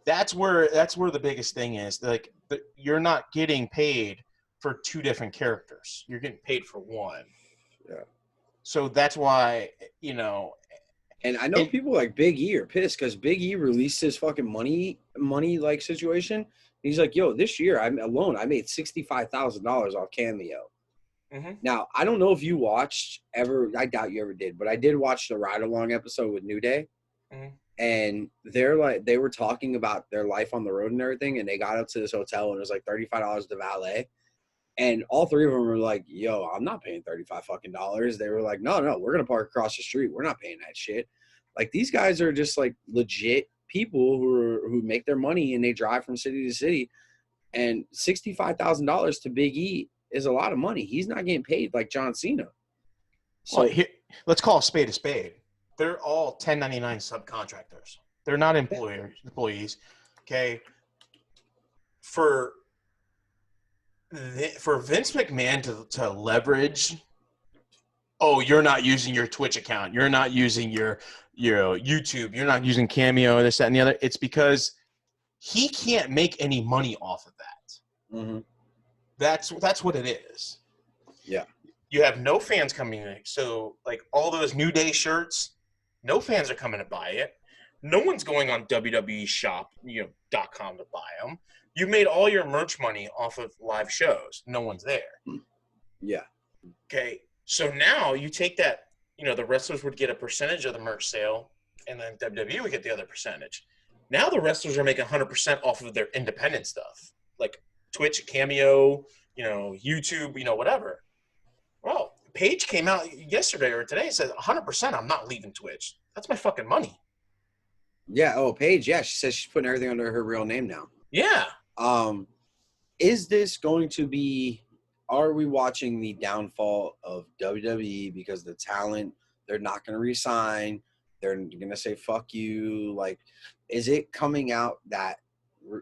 That's where the biggest thing is. Like, you're not getting paid for two different characters. You're getting paid for one. Yeah. So that's why, And I know people like Big E are pissed because Big E released his fucking money like situation. He's like, yo, this year I made $65,000 off Cameo. Mm-hmm. Now, I don't know if you watched ever. I doubt you ever did, but I did watch the ride along episode with New Day. Mm-hmm. And they were talking about their life on the road and everything. And they got up to this hotel and it was like $35 to valet. And all three of them were like, yo, I'm not paying $35 fucking dollars. They were like, no, we're going to park across the street. We're not paying that shit. Like, these guys are just like legit people who make their money and they drive from city to city. And $65,000 to Big E is a lot of money. He's not getting paid like John Cena. So let's call a spade a spade. They're all 1099 subcontractors. They're not employees. Okay. For Vince McMahon to leverage, you're not using your Twitch account, you're not using your YouTube, you're not using Cameo, this, that, and the other. It's because he can't make any money off of that. Mm-hmm. That's what it is. Yeah. You have no fans coming in. So, like, all those New Day shirts, no fans are coming to buy it. No one's going on WWE Shop, .com to buy them. You made all your merch money off of live shows. No one's there. Yeah. Okay. So now you take that, the wrestlers would get a percentage of the merch sale, and then WWE would get the other percentage. Now the wrestlers are making 100% off of their independent stuff, like Twitch, Cameo, YouTube, whatever. Well, Paige came out yesterday or today and said 100% I'm not leaving Twitch. That's my fucking money. Yeah. Oh, Paige. Yeah. She says she's putting everything under her real name now. Yeah. Is this going to be, are we watching the downfall of WWE because the talent, they're not going to resign. They're going to say, fuck you. Like, is it coming out that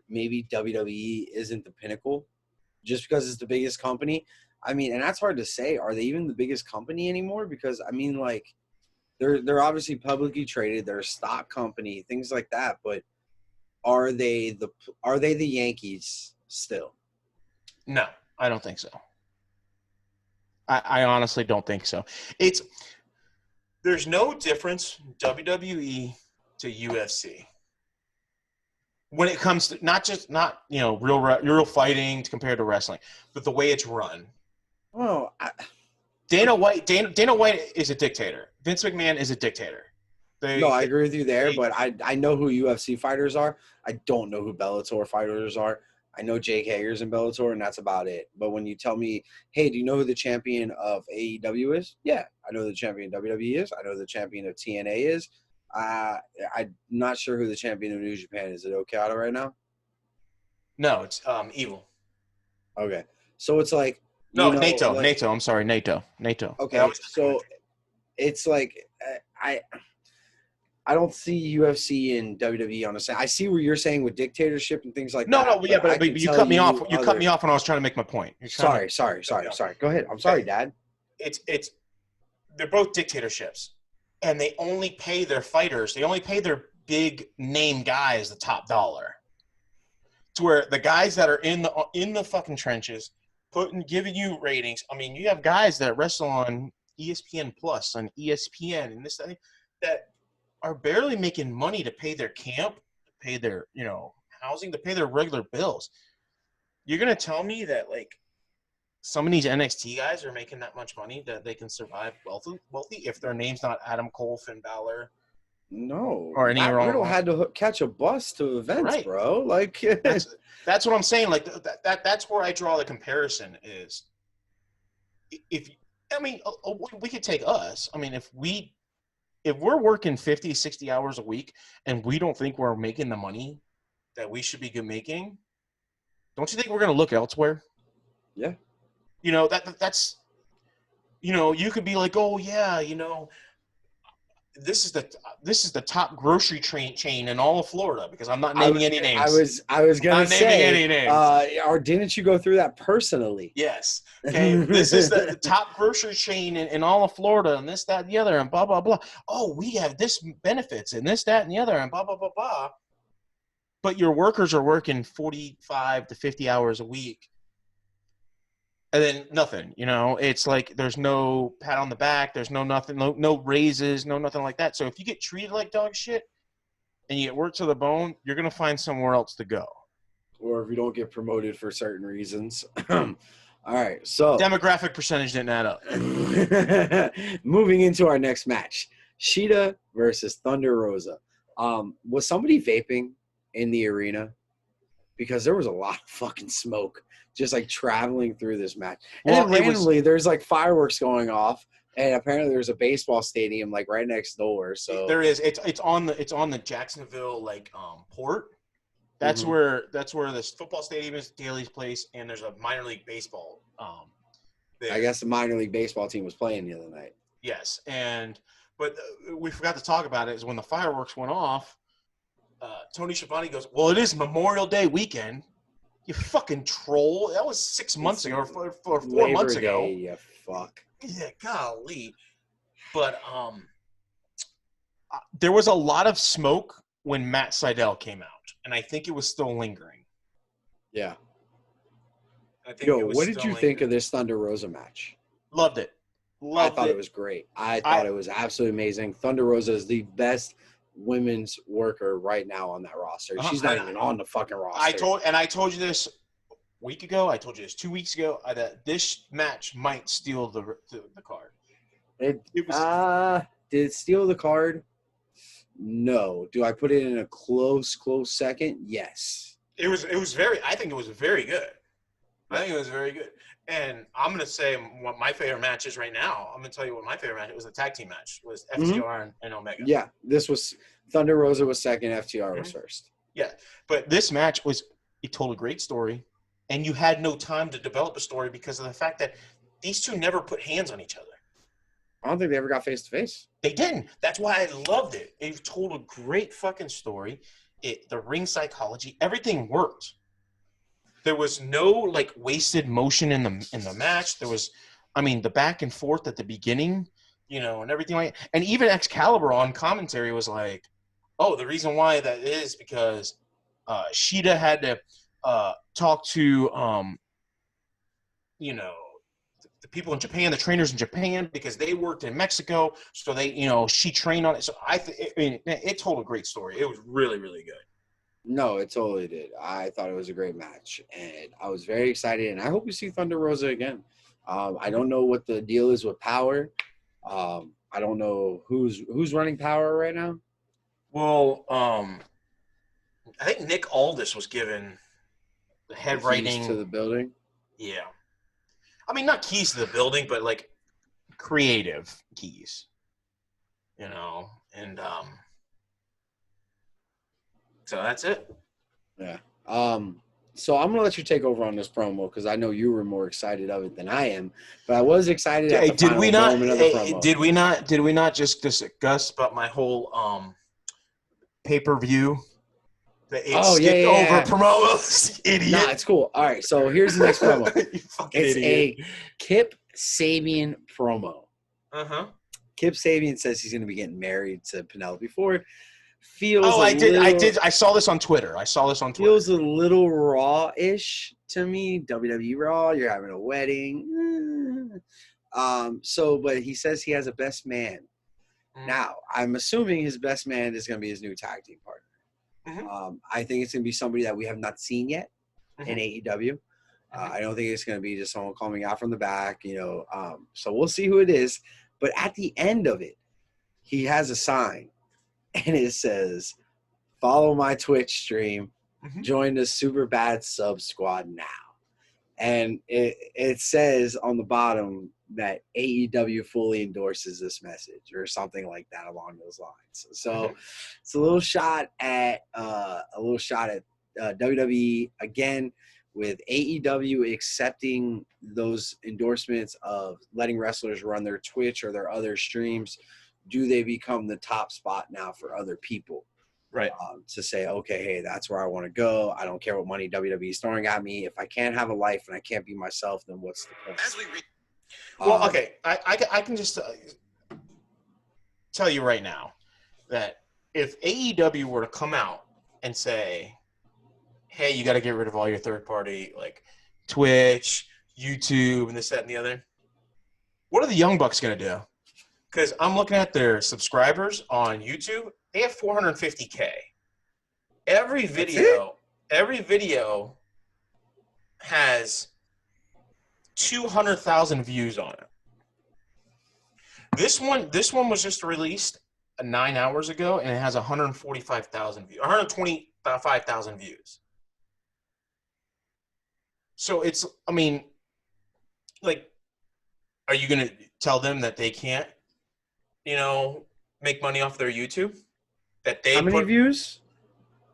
maybe WWE isn't the pinnacle just because it's the biggest company? I mean, and that's hard to say. Are they even the biggest company anymore? Because, I mean, like, they're obviously publicly traded. They're a stock company, things like that. But are they the Yankees still? No, I don't think so. I honestly don't think so. There's no difference WWE to UFC when it comes to not real fighting compared to wrestling, but the way it's run. Oh, Dana White is a dictator. Vince McMahon is a dictator. No, I agree with you there, but I know who UFC fighters are. I don't know who Bellator fighters are. I know Jake Hager's in Bellator, and that's about it. But when you tell me, hey, do you know who the champion of AEW is? Yeah, I know who the champion of WWE is. I know who the champion of TNA is. I'm not sure who the champion of New Japan is. Is it Okada right now? No, it's Evil. Okay. So it's like Naito. Like, Naito. I'm sorry, Naito. Okay, so it's like I don't see UFC and WWE on the same. I see what you're saying with dictatorship and things like that. No, yeah, but you cut me off. You cut me off when I was trying to make my point. Sorry. Go ahead. I'm sorry, Dad. They're both dictatorships, and they only pay their fighters. They only pay their big name guys the top dollar. To where the guys that are in the fucking trenches, giving you ratings. I mean, you have guys that wrestle on ESPN Plus, on ESPN, and this that are barely making money to pay their camp, pay their housing, to pay their regular bills. You're gonna tell me that like some of these NXT guys are making that much money that they can survive wealthy if their name's not Adam Cole, Finn Balor? No, or any Matt Riddle had to catch a bus to events, right, bro. Like that's what I'm saying. Like that's where I draw the comparison is. We could take us. I mean, if we're working 50, 60 hours a week and we don't think we're making the money that we should be making, don't you think we're going to look elsewhere? Yeah. That's you could be like, oh yeah, this is the top grocery chain in all of Florida, because I'm not naming any names. I was gonna Not naming say, any names. or didn't you go through that personally? Yes. Okay. This is the top grocery chain in all of Florida, and this, that, and the other, and blah, blah, blah. Oh, we have this benefits and this, that, and the other, and blah, blah, blah, blah. But your workers are working 45 to 50 hours a week. And then nothing, it's like there's no pat on the back. There's no nothing, no raises, no nothing like that. So if you get treated like dog shit and you get worked to the bone, you're going to find somewhere else to go. Or if you don't get promoted for certain reasons. All right, so demographic percentage didn't add up. Moving into our next match, Sheeta versus Thunder Rosa. Was somebody vaping in the arena? Because there was a lot of fucking smoke just like traveling through this match. And then randomly there's like fireworks going off, and apparently there's a baseball stadium like right next door. So there is. It's on the Jacksonville port. That's where this football stadium is, Daly's place, and there's a minor league baseball. I guess the minor league baseball team was playing the other night. Yes, but we forgot to talk about it. Is when the fireworks went off, Tony Schiavone goes, "Well, it is Memorial Day weekend. You fucking troll! That was 6 months ago, or 4 months ago. Day, you fuck. Yeah, golly. But there was a lot of smoke when Matt Sydal came out, and I think it was still lingering. Yeah. What did you think of this Thunder Rosa match? Loved it. I thought it was great. I thought it was absolutely amazing. Thunder Rosa is the best women's worker right now on that roster. She's not even on the fucking roster. I told you this a week ago. I told you this 2 weeks ago. That this match might steal the card. Did it steal the card? No. Do I put it in a close second? Yes. It was very. I think it was very good. I think it was very good. And I'm going to say what my favorite match is right now. I'm going to tell you what my favorite match was. A tag team match was FTR and Omega. Yeah, this was Thunder Rosa was second, FTR was first. Yeah, but this match it told a great story, and you had no time to develop a story because of the fact that these two never put hands on each other. I don't think they ever got face to face. They didn't. That's why I loved it. It told a great fucking story. The ring psychology, everything worked. There was no wasted motion in the match. There was, the back and forth at the beginning, and everything and even Excalibur on commentary was like, "Oh, the reason why that is because Sheeta had to talk to the people in Japan, the trainers in Japan, because they worked in Mexico, so they she trained on it." So it told a great story. It was really, really good. No, it totally did. I thought it was a great match, and I was very excited, and I hope we see Thunder Rosa again. I don't know what the deal is with Power. I don't know who's running Power right now. Well, I think Nick Aldis was given the head writing to the building. Yeah, not keys to the building, but creative keys. And so that's it. Yeah. So I'm gonna let you take over on this promo because I know you were more excited of it than I am. But I was excited at the final moment of the promo. Did we not just discuss about my whole pay-per-view? Over promos. Idiot. Nah, it's cool. All right, so here's the next promo. You fucking idiot. A Kip Sabian promo. Kip Sabian says he's gonna be getting married to Penelope Ford. I saw this on Twitter. Feels a little raw-ish to me. WWE Raw, you're having a wedding. But he says he has a best man. Now, I'm assuming his best man is going to be his new tag team partner. I think it's going to be somebody that we have not seen yet in AEW. I don't think it's going to be just someone coming out from the back, So we'll see who it is. But at the end of it, he has a sign. And it says, "Follow my Twitch stream. Join the Super Bad Sub Squad now." And it says on the bottom that AEW fully endorses this message or something like that along those lines. So it's a little shot at WWE again, with AEW accepting those endorsements of letting wrestlers run their Twitch or their other streams do they become the top spot now for other people? Right. To say, okay, hey, that's where I want to go. I don't care what money WWE is throwing at me. If I can't have a life and I can't be myself, then what's the point? Well, okay, I can just tell you right now that if AEW were to come out and say, hey, you got to get rid of all your third-party, like Twitch, YouTube, and this, that, and the other, what are the Young Bucks going to do? Because I'm looking at their subscribers on YouTube. They have 450K. Every video has 200,000 views on it. This one was just released 9 hours ago, and it has 145,000 views, 125,000 views. So it's, I mean, like, are you gonna tell them that they can't, make money off their YouTube? That they how many views?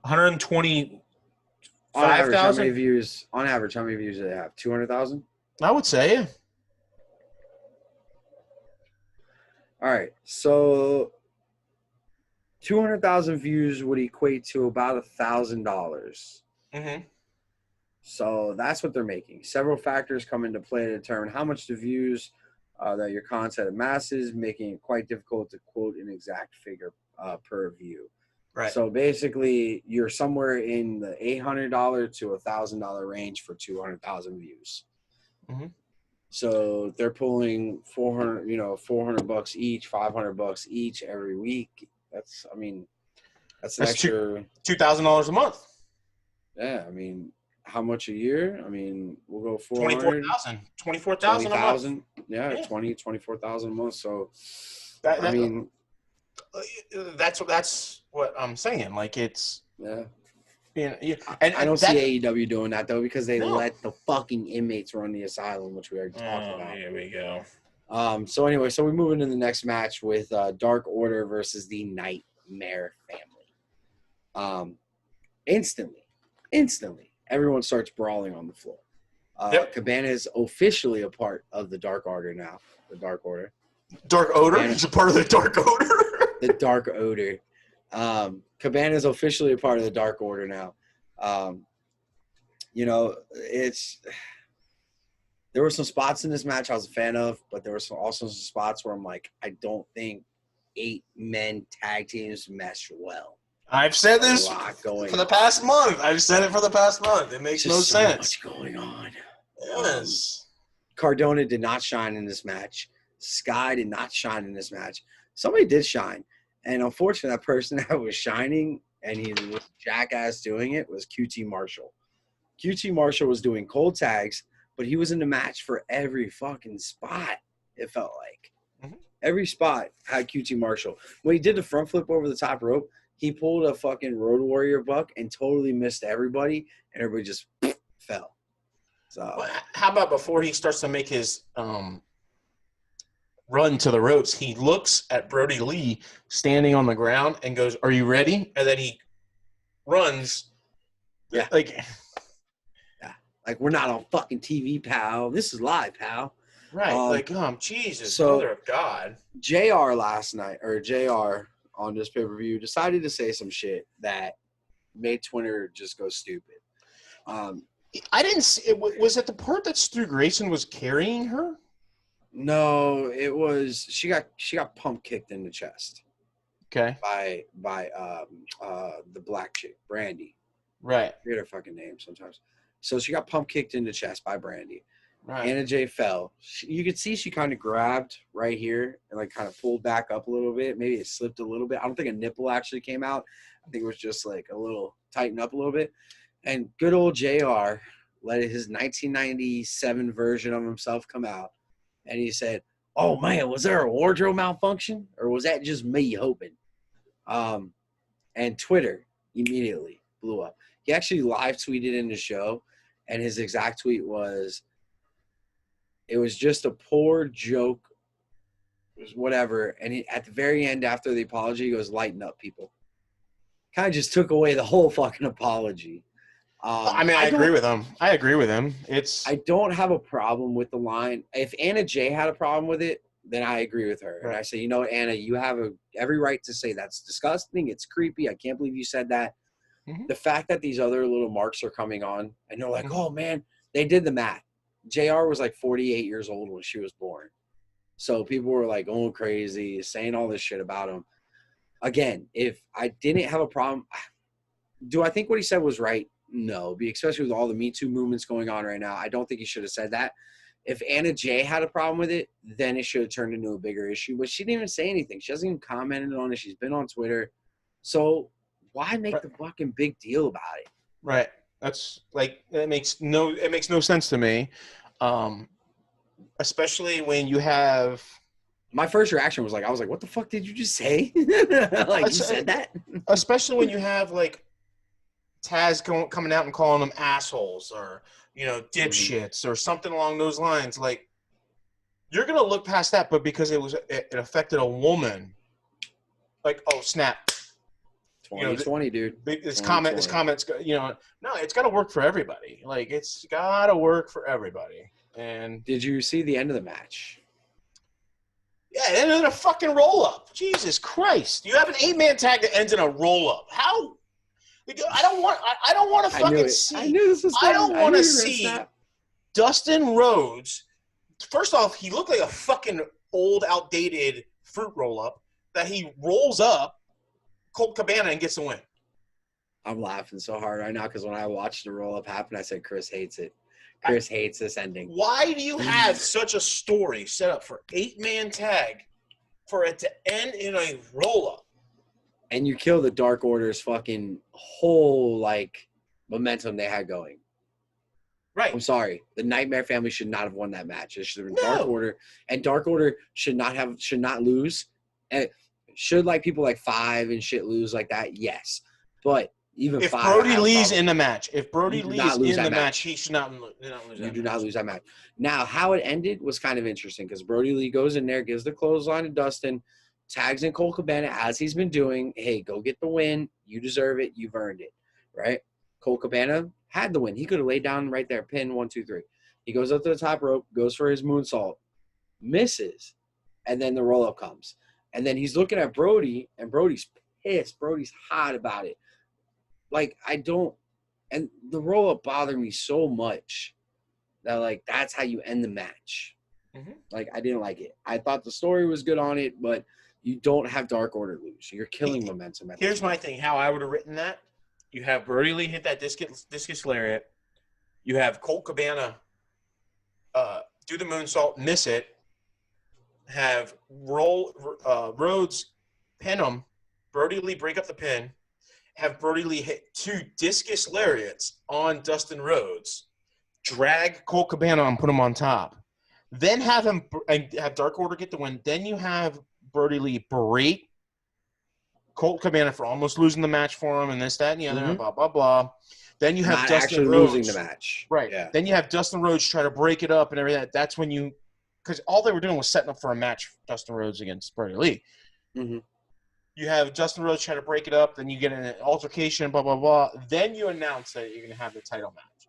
125,000. How many views? On average, how many views do they have? 200,000. I would say, yeah. All right, so 200,000 views would equate to about $1,000. Mm-hmm. So that's what they're making. Several factors come into play to determine how much the views that your content amasses, making it quite difficult to quote an exact figure per view. Right. So basically, you're somewhere in the $800 to $1,000 range for 200,000 views. Mm-hmm. So they're pulling $400 each, $500 each every week. That's an extra $2,000 a month. Yeah, I mean, how much a year? I mean, we'll go 24,000 a month. Yeah, 24,000 a month. So that's what I'm saying. Like, it's and I don't see AEW doing that though, because they let the fucking inmates run the asylum, which we already talked about. Here we go. So anyway, we move into the next match with Dark Order versus the Nightmare Family. Instantly, everyone starts brawling on the floor. Cabana is officially a part of the Dark Order now. The Dark Order. Dark Odor? He's a part of the Dark Odor? The Dark Odor. Cabana is officially a part of the Dark Order now. There were some spots in this match I was a fan of, but there were also some spots where I'm like, I don't think 8-man tag teams mesh well. I've said this for the past month. It makes no sense. So much going on. Yes. Cardona did not shine in this match. Sky did not shine in this match. Somebody did shine. And unfortunately, that person that was shining and he was jackass doing it was QT Marshall. QT Marshall was doing cold tags, but he was in the match for every fucking spot, it felt like. Mm-hmm. Every spot had QT Marshall. When he did the front flip over the top rope, he pulled a fucking Road Warrior buck and totally missed everybody, and everybody just fell. So, how about before he starts to make his run to the ropes, he looks at Brody Lee standing on the ground and goes, "Are you ready?" And then he runs. Yeah. Like we're not on fucking TV, pal. This is live, pal. Right. Jesus, so Mother of God. JR on this pay-per-view decided to say some shit that made Twitter just go stupid. I didn't see it. Was it the part that Stu Grayson was carrying her? No, it was she got pump kicked in the chest. Okay. By the black chick, Brandy. Right. I forget her fucking name sometimes. So she got pump kicked in the chest by Brandy. Right. Anna Jay fell. You could see she kind of grabbed right here and kind of pulled back up a little bit. Maybe it slipped a little bit. I don't think a nipple actually came out. I think it was just a little tightened up a little bit. And good old JR let his 1997 version of himself come out. And he said, "Oh, man, was there a wardrobe malfunction? Or was that just me hoping?" And Twitter immediately blew up. He actually live tweeted in the show, and his exact tweet was, "It was just a poor joke, whatever." And at the very end, after the apology, he goes, "Lighten up, people." Kind of just took away the whole fucking apology. I agree with him. I don't have a problem with the line. If Anna Jay had a problem with it, then I agree with her. Right. And I say, you know, Anna, you have every right to say that's disgusting. It's creepy. I can't believe you said that. Mm-hmm. The fact that these other little marks are coming on and they're like, Mm-hmm. oh, man, they did the math. JR was like 48 years old when she was born. So people were like going crazy, saying all this shit about him. Again, if I didn't have a problem, do I think what he said was right? No, especially with all the Me Too movements going on right now. I don't think he should have said that. If Anna Jay had a problem with it, then it should have turned into a bigger issue. But she didn't even say anything. She hasn't even commented on it. She's been on Twitter. So why make the fucking big deal about it? Right. That's like it makes no sense to me. Especially when you have My first reaction was like, I was like, what the fuck did you just say? Like, you said that? Especially when you have like Taz coming out and calling them assholes or, you know, dipshits or something along those lines. Like, you're going to look past that, but because it affected a woman, like, oh, snap. 2020, dude. This comment's, you know, no, it's got to work for everybody. Like, it's got to work for everybody. And did you see the end of the match? Yeah, it ended in a fucking roll-up. Jesus Christ. You have an 8-man tag that ends in a roll-up. How? I don't want to fucking see. I knew this was I don't want to see Dustin Rhodes. First off, he looked like a fucking old, outdated fruit roll-up that he rolls up Colt Cabana and gets the win. I'm laughing so hard right now because when I watched the roll-up happen, I said Chris hates it. Chris hates this ending. Why do you have such a story set up for 8-man tag for it to end in a roll-up? And you kill the Dark Order's fucking whole, like, momentum they had going. Right. I'm sorry. The Nightmare family should not have won that match. It should have been Dark Order. And Dark Order should not lose. And should, like, people like Five and shit lose like that? Yes. But even if Five, Brody Lee's in the match, he should not lose that You do not lose that match. Now, how it ended was kind of interesting because Brody Lee goes in there, gives the clothesline to Dustin, tags in Colt Cabana as he's been doing. Hey, go get the win. You deserve it. You've earned it. Right? Colt Cabana had the win. He could have laid down right there, pin 1, 2, 3. He goes up to the top rope, goes for his moonsault, misses, and then the roll-up comes. And then he's looking at Brody, and Brody's pissed. Brody's hot about it. Like, and the roll-up bothered me so much that, like, that's how you end the match. Mm-hmm. Like, I didn't like it. I thought the story was good on it, but you don't have Dark Order lose. You're killing momentum. Here's my thing, how I would have written that. You have Brody Lee hit that discus lariat. You have Colt Cabana do the moonsault, miss it. Have Rhodes pin him. Brody Lee break up the pin. Have Brody Lee hit 2 discus lariats on Dustin Rhodes. Drag Colt Cabana and put him on top. Then have Dark Order get the win. Then you have Brody Lee berate Colt Cabana for almost losing the match for him and this, that, and the other, blah, blah, blah. Then you have not Dustin actually Rhodes losing the match. Right. Yeah. Then you have Dustin Rhodes try to break it up and everything. That's when you – because all they were doing was setting up for a match for Dustin Rhodes against Brody Lee. Mm-hmm. You have Dustin Rhodes try to break it up. Then you get an altercation, blah, blah, blah. Then you announce that you're going to have the title match.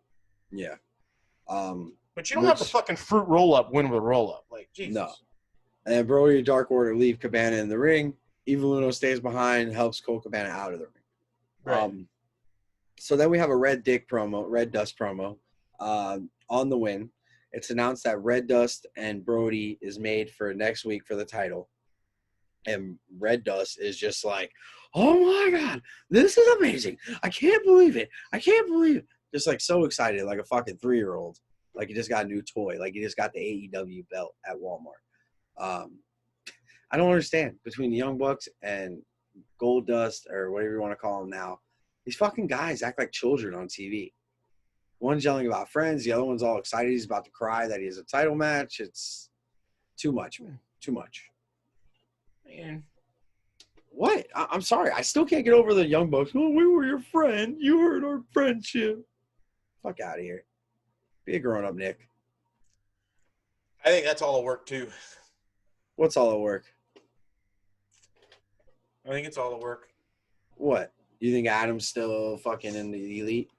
Yeah. But you don't have the fucking fruit roll-up win with a roll-up. Like, Jesus. No. And then Brody and Dark Order leave Cabana in the ring. Evil Uno stays behind, helps Colt Cabana out of the ring. Right. So then we have a Red Dust promo on the win. It's announced that Red Dust and Brody is made for next week for the title. And Red Dust is just like, oh my God, this is amazing. I can't believe it. Just like so excited, like a fucking 3-year-old. Like he just got a new toy. Like he just got the AEW belt at Walmart. I don't understand between the Young Bucks and Gold Dust or whatever you want to call them now. These fucking guys act like children on TV. One's yelling about friends. The other one's all excited. He's about to cry that he has a title match. It's too much, man. Too much. Man. What? I'm sorry. I still can't get over the Young Bucks. Oh, we were your friend. You hurt our friendship. Fuck out of here. Be a grown-up, Nick. I think that's all the work, too. What's all the work? I think it's all the work. What? You think Adam's still fucking in the elite?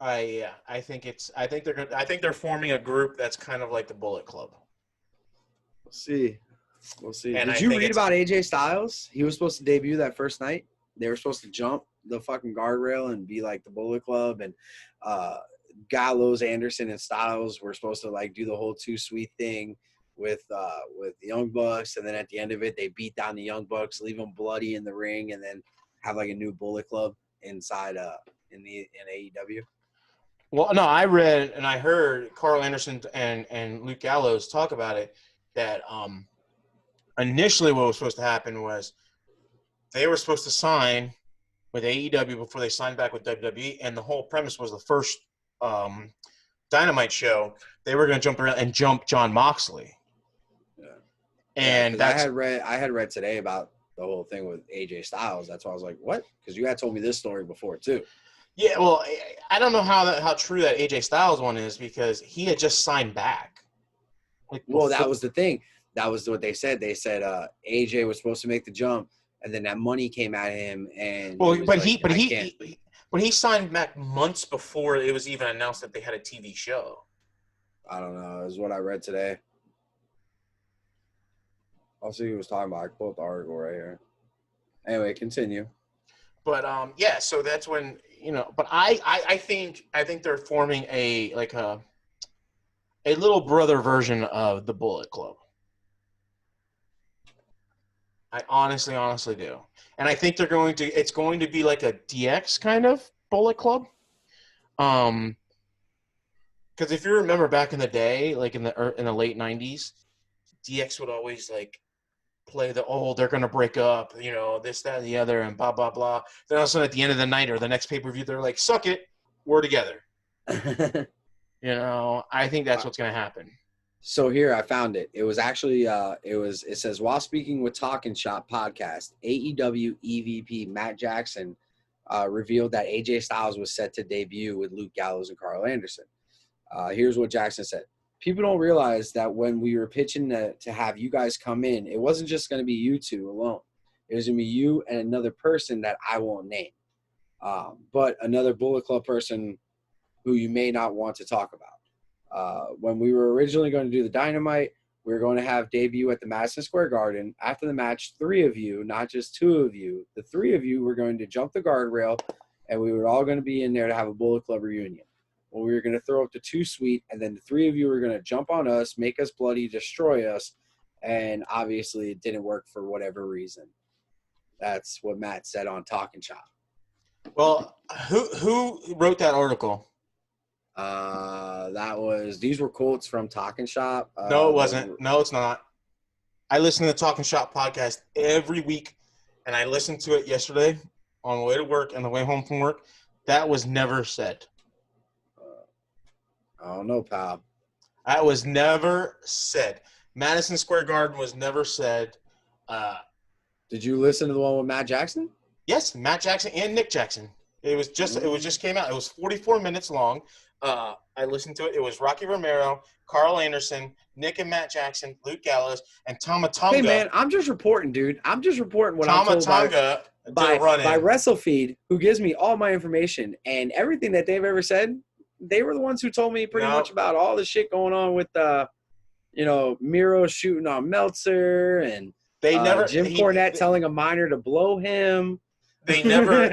I think they're forming a group that's kind of like the Bullet Club. We'll see. We'll see. And Did I you think read it's about AJ Styles? He was supposed to debut that first night. They were supposed to jump the fucking guardrail and be like the Bullet Club, and Gallows, Anderson, and Styles were supposed to like do the whole Too Sweet thing with the Young Bucks, and then at the end of it, they beat down the Young Bucks, leave them bloody in the ring, and then have like a new Bullet Club inside in AEW. Well, no, I read and I heard Carl Anderson and Luke Gallows talk about it, that initially what was supposed to happen was they were supposed to sign with AEW before they signed back with WWE, and the whole premise was the first Dynamite show, they were going to jump around and jump John Moxley. Yeah. And I had read today about the whole thing with AJ Styles. That's why I was like, what? Because you had told me this story before too. Yeah, well, I don't know how true that AJ Styles one is, because he had just signed back. Well, that was the thing. That was what they said. They said AJ was supposed to make the jump, and then that money came at him. And he signed back months before it was even announced that they had a TV show. I don't know. Is what I read today. I'll see who was talking about. I quote the article right here. Anyway, continue. But yeah, so that's when, you know. But I think they're forming a little brother version of the Bullet Club. I honestly do, and I think it's going to be like a DX kind of Bullet Club. Because if you remember back in the day, like in the late '90s, DX would always like play they're going to break up, you know, this, that, and the other, and blah, blah, blah. Then all of a sudden at the end of the night or the next pay-per-view, they're like, suck it, we're together. You know, I think that's what's going to happen. So here, I found it. It was actually, it says, while speaking with Talking Shop podcast, AEW EVP Matt Jackson revealed that AJ Styles was set to debut with Luke Gallows and Carl Anderson. Here's what Jackson said. People don't realize that when we were pitching to have you guys come in, it wasn't just going to be you two alone. It was going to be you and another person that I won't name, but another Bullet Club person who you may not want to talk about. When we were originally going to do the Dynamite, we were going to have debut at the Madison Square Garden. After the match, 3 of you, not just 2 of you, the 3 of you were going to jump the guardrail, and we were all going to be in there to have a Bullet Club reunion. Well, we were going to throw up the Too Sweet, and then the 3 of you were going to jump on us, make us bloody, destroy us, and obviously it didn't work for whatever reason. That's what Matt said on Talking Shop. Well, who wrote that article? These were quotes from Talking Shop. No, it wasn't. No, it's not. I listen to the Talking Shop podcast every week, and I listened to it yesterday on the way to work and the way home from work. That was never said. I don't know, pal. That was never said. Madison Square Garden was never said. Did you listen to the one with Matt Jackson? Yes, Matt Jackson and Nick Jackson. It was just came out. It was 44 minutes long. I listened to it. It was Rocky Romero, Carl Anderson, Nick and Matt Jackson, Luke Gallows, and Tama Tonga. Hey man, I'm just reporting, dude. I'm just reporting what I'm told by WrestleFeed, who gives me all my information, and everything that they've ever said. They were the ones who told me pretty much about all the shit going on with, Miro shooting on Meltzer and Jim Cornette telling a minor to blow him. They never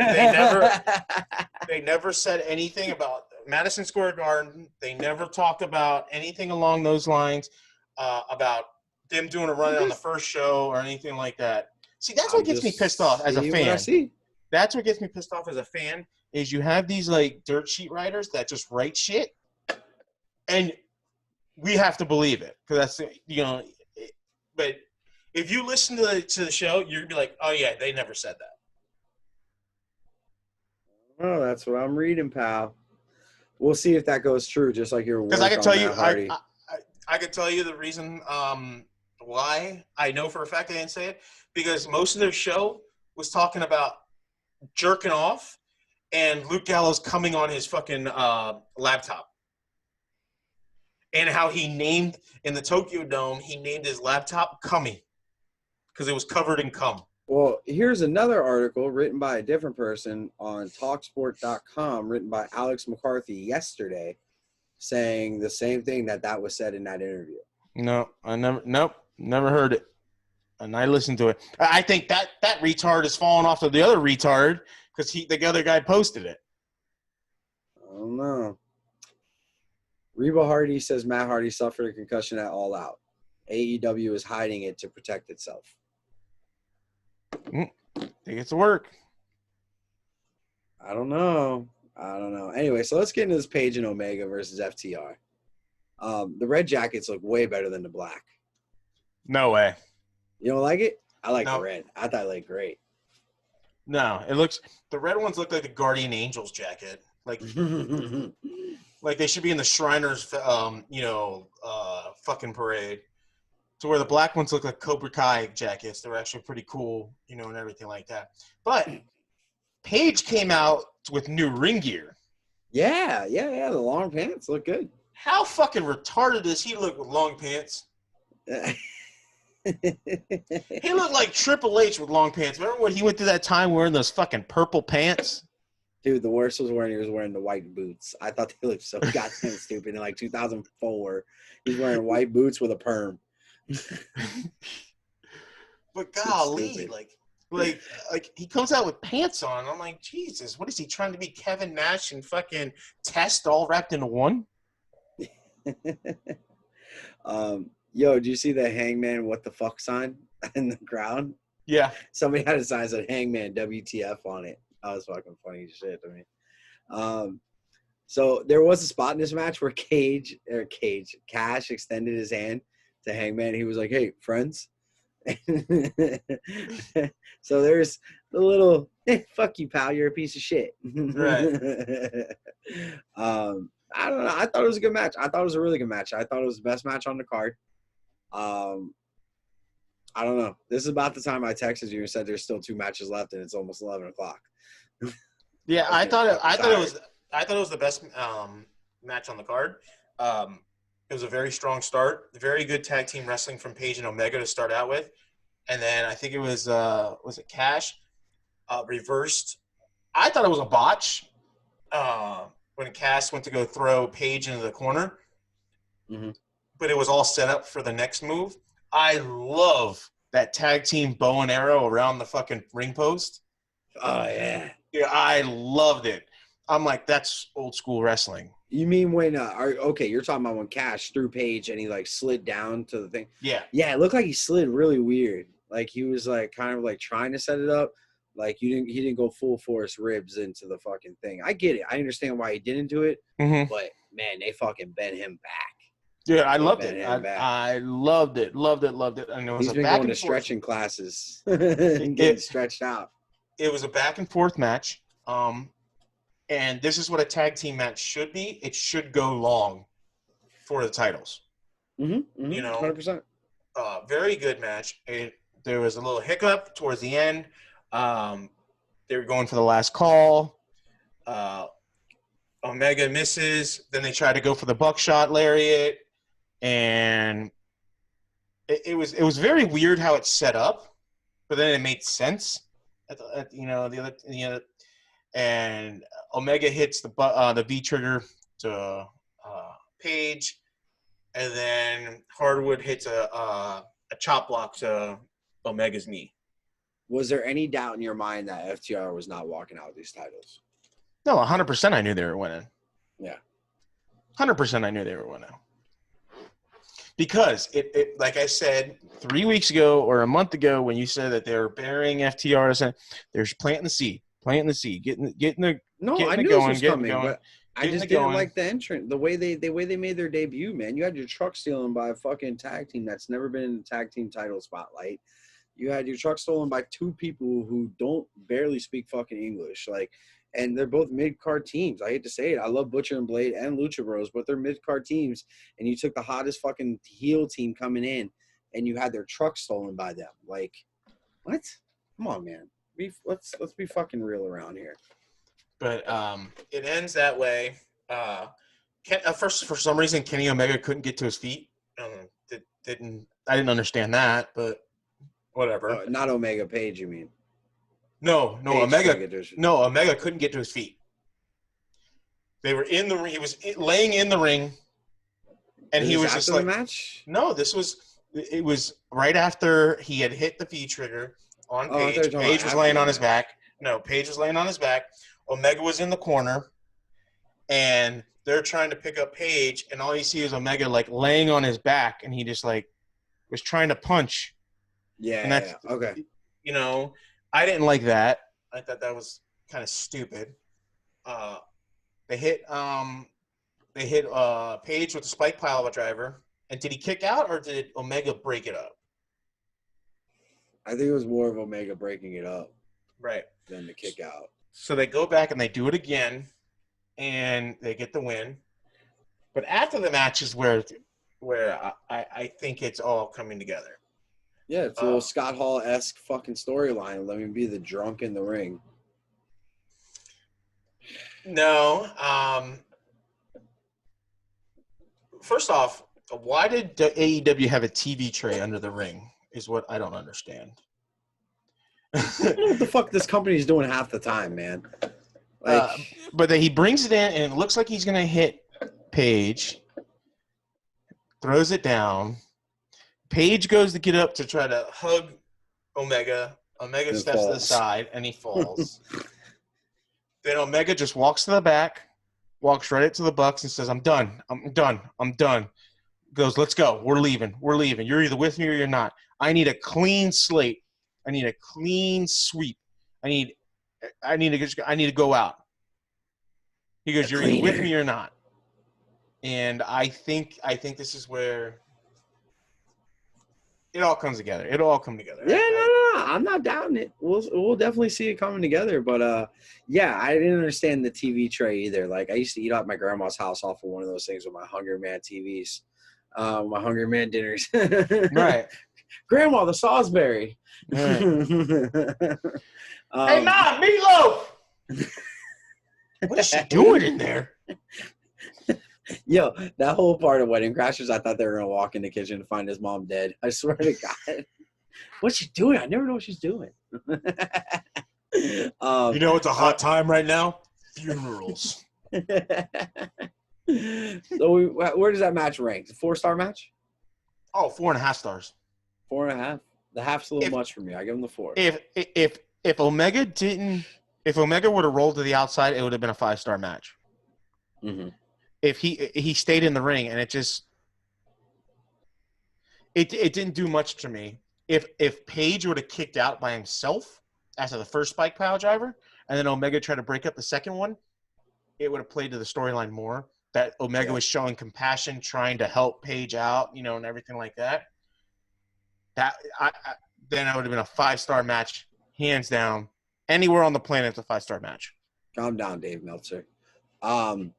said anything about Madison Square Garden. They never talked about anything along those lines about them doing a run on the first show or anything like that. See, that's what gets me pissed off as a fan. That's what gets me pissed off as a fan. Is you have these like dirt sheet writers that just write shit, and we have to believe it because that's But if you listen to the show, you're gonna be like, oh yeah, they never said that. Oh, that's what I'm reading, pal. We'll see if that goes true. Just like your because I can tell you, I can tell you the reason why I know for a fact they didn't say it, because most of their show was talking about jerking off. And Luke Gallows coming on his fucking laptop. And how he named, in the Tokyo Dome, he named his laptop Cummy. Because it was covered in cum. Well, here's another article written by a different person on Talksport.com, written by Alex McCarthy yesterday, saying the same thing that was said in that interview. No, never heard it. And I listened to it. I think that retard is falling off of the other retard because the other guy posted it. I don't know. Reba Hardy says Matt Hardy suffered a concussion at All Out. AEW is hiding it to protect itself. Think it's work. I don't know. Anyway, so let's get into this Page and Omega versus FTR. The red jackets look way better than the black. No way. You don't like it? I like the red. I thought it looked great. No, the red ones look like the Guardian Angels jacket. Like they should be in the Shriners, fucking parade. To where the black ones look like Cobra Kai jackets. They're actually pretty cool, and everything like that. But Paige came out with new ring gear. Yeah. The long pants look good. How fucking retarded does he look with long pants? He looked like Triple H with long pants. Remember when he went through that time wearing those fucking purple pants? Dude, the worst was when he was wearing the white boots. I thought they looked so goddamn stupid. In like 2004, he's wearing white boots with a perm. But golly, like he comes out with pants on. I'm like, Jesus, what is he trying to be? Kevin Nash and fucking Test all wrapped into one? Yo, do you see the Hangman what the fuck sign in the crowd? Yeah. Somebody had a sign that said Hangman WTF on it. That was fucking funny as shit to me. So there was a spot in this match where Cash extended his hand to Hangman. He was like, "Hey, friends." So there's the little fuck you, pal, you're a piece of shit. Right. I don't know. I thought it was a good match. I thought it was a really good match. I thought it was the best match on the card. I don't know. This is about the time I texted you and said there's still 2 matches left and it's almost 11 o'clock. Yeah, I thought it was the best match on the card. It was a very strong start. Very good tag team wrestling from Page and Omega to start out with. And then I think it was it Cash reversed. I thought it was a botch when Cash went to go throw Page into the corner. Mm-hmm. But it was all set up for the next move. I love that tag team bow and arrow around the fucking ring post. Oh, yeah. Yeah, I loved it. I'm like, that's old school wrestling. You mean when you're talking about when Cash threw Page and he like slid down to the thing? Yeah. Yeah, it looked like he slid really weird. Like he was like kind of like trying to set it up. Like he didn't go full force ribs into the fucking thing. I get it. I understand why he didn't do it. Mm-hmm. But man, they fucking bent him back. Yeah, I loved it. I loved it. Loved it. And it was He's been going to stretching classes and getting stretched out. It was a back and forth match. And this is what a tag team match should be. It should go long for the titles. Mm-hmm, 100%. Very good match. There was a little hiccup towards the end. They were going for the last call. Omega misses. Then they try to go for the buckshot lariat. And it was very weird how it's set up. But then it made sense. And Omega hits the V trigger to Page, and then Hardwood hits a chop block to Omega's knee. Was there any doubt in your mind that FTR was not walking out with these titles? No, 100% I knew they were winning. Yeah. 100% I knew they were winning. Because it like I said 3 weeks ago or a month ago when you said that they were burying FTR, they're planting the seed, getting the no, getting I it knew going, this was coming, but I just didn't going. like the entrance, the way they made their debut, man. You had your truck stolen by a fucking tag team that's never been in the tag team title spotlight. You had your truck stolen by 2 people who don't barely speak fucking English, and they're both mid-card teams. I hate to say it. I love Butcher and Blade and Lucha Bros, but they're mid-card teams, and you took the hottest fucking heel team coming in, and you had their truck stolen by them. Like, what? Come on, man. Let's be fucking real around here. But it ends that way. First, for some reason, Kenny Omega couldn't get to his feet. I didn't understand that, but whatever. Not Omega Page, you mean? No, Page Omega couldn't get to his feet. They were in the ring. He was laying in the ring, and he was just like, the match? No, it was right after he had hit the V trigger on Page. Page was laying on his back. No, Page was laying on his back. Omega was in the corner, and they're trying to pick up Page, and all you see is Omega like laying on his back, and he just like was trying to punch. Yeah, and that's okay. You know, I didn't like that. I thought that was kind of stupid. They hit Page with the spike pile driver. And did he kick out or did Omega break it up? I think it was more of Omega breaking it up, right, than the kick out. So they go back and they do it again, and they get the win. But after the match is where I think it's all coming together. Yeah, it's a little Scott Hall-esque fucking storyline. Let me be the drunk in the ring. No. First off, why did AEW have a TV tray under the ring is what I don't understand. I don't know what the fuck this company is doing half the time, man. Like, but he brings it in, and it looks like he's going to hit Page. Throws it down. Page goes to get up to try to hug Omega. Omega steps to the side, and he falls. Then Omega just walks to the back, walks right up to the Bucks, and says, I'm done. Goes, let's go. We're leaving. You're either with me or you're not. I need a clean slate. I need a clean sweep. I need to go out. He goes, you're either with me or not. And I think this is where it all comes together. It'll all come together. Yeah, no. I'm not doubting it. We'll definitely see it coming together. But yeah, I didn't understand the TV tray either. Like, I used to eat at my grandma's house off of one of those things with my Hungry Man TVs, my Hungry Man dinners. Right. Grandma, the Salisbury. Right. Hey, Mom, meatloaf. What is she doing in there? Yo, that whole part of Wedding Crashers, I thought they were going to walk in the kitchen and find his mom dead. I swear to God. What's she doing? I never know what she's doing. You know it's a hot time right now? Funerals. So where does that match rank? 4-star match? Oh, 4.5 stars. 4.5? The half's a little much for me. I give him the 4. If Omega would have rolled to the outside, it would have been a 5-star match. Mm-hmm. If he stayed in the ring, and it didn't do much to me. If Page would have kicked out by himself after the first spike pile driver, and then Omega tried to break up the second one, it would have played to the storyline more. That Omega was showing compassion, trying to help Page out, and everything like that. Then it would have been a 5-star match, hands down. Anywhere on the planet, it's a 5-star match. Calm down, Dave Meltzer. All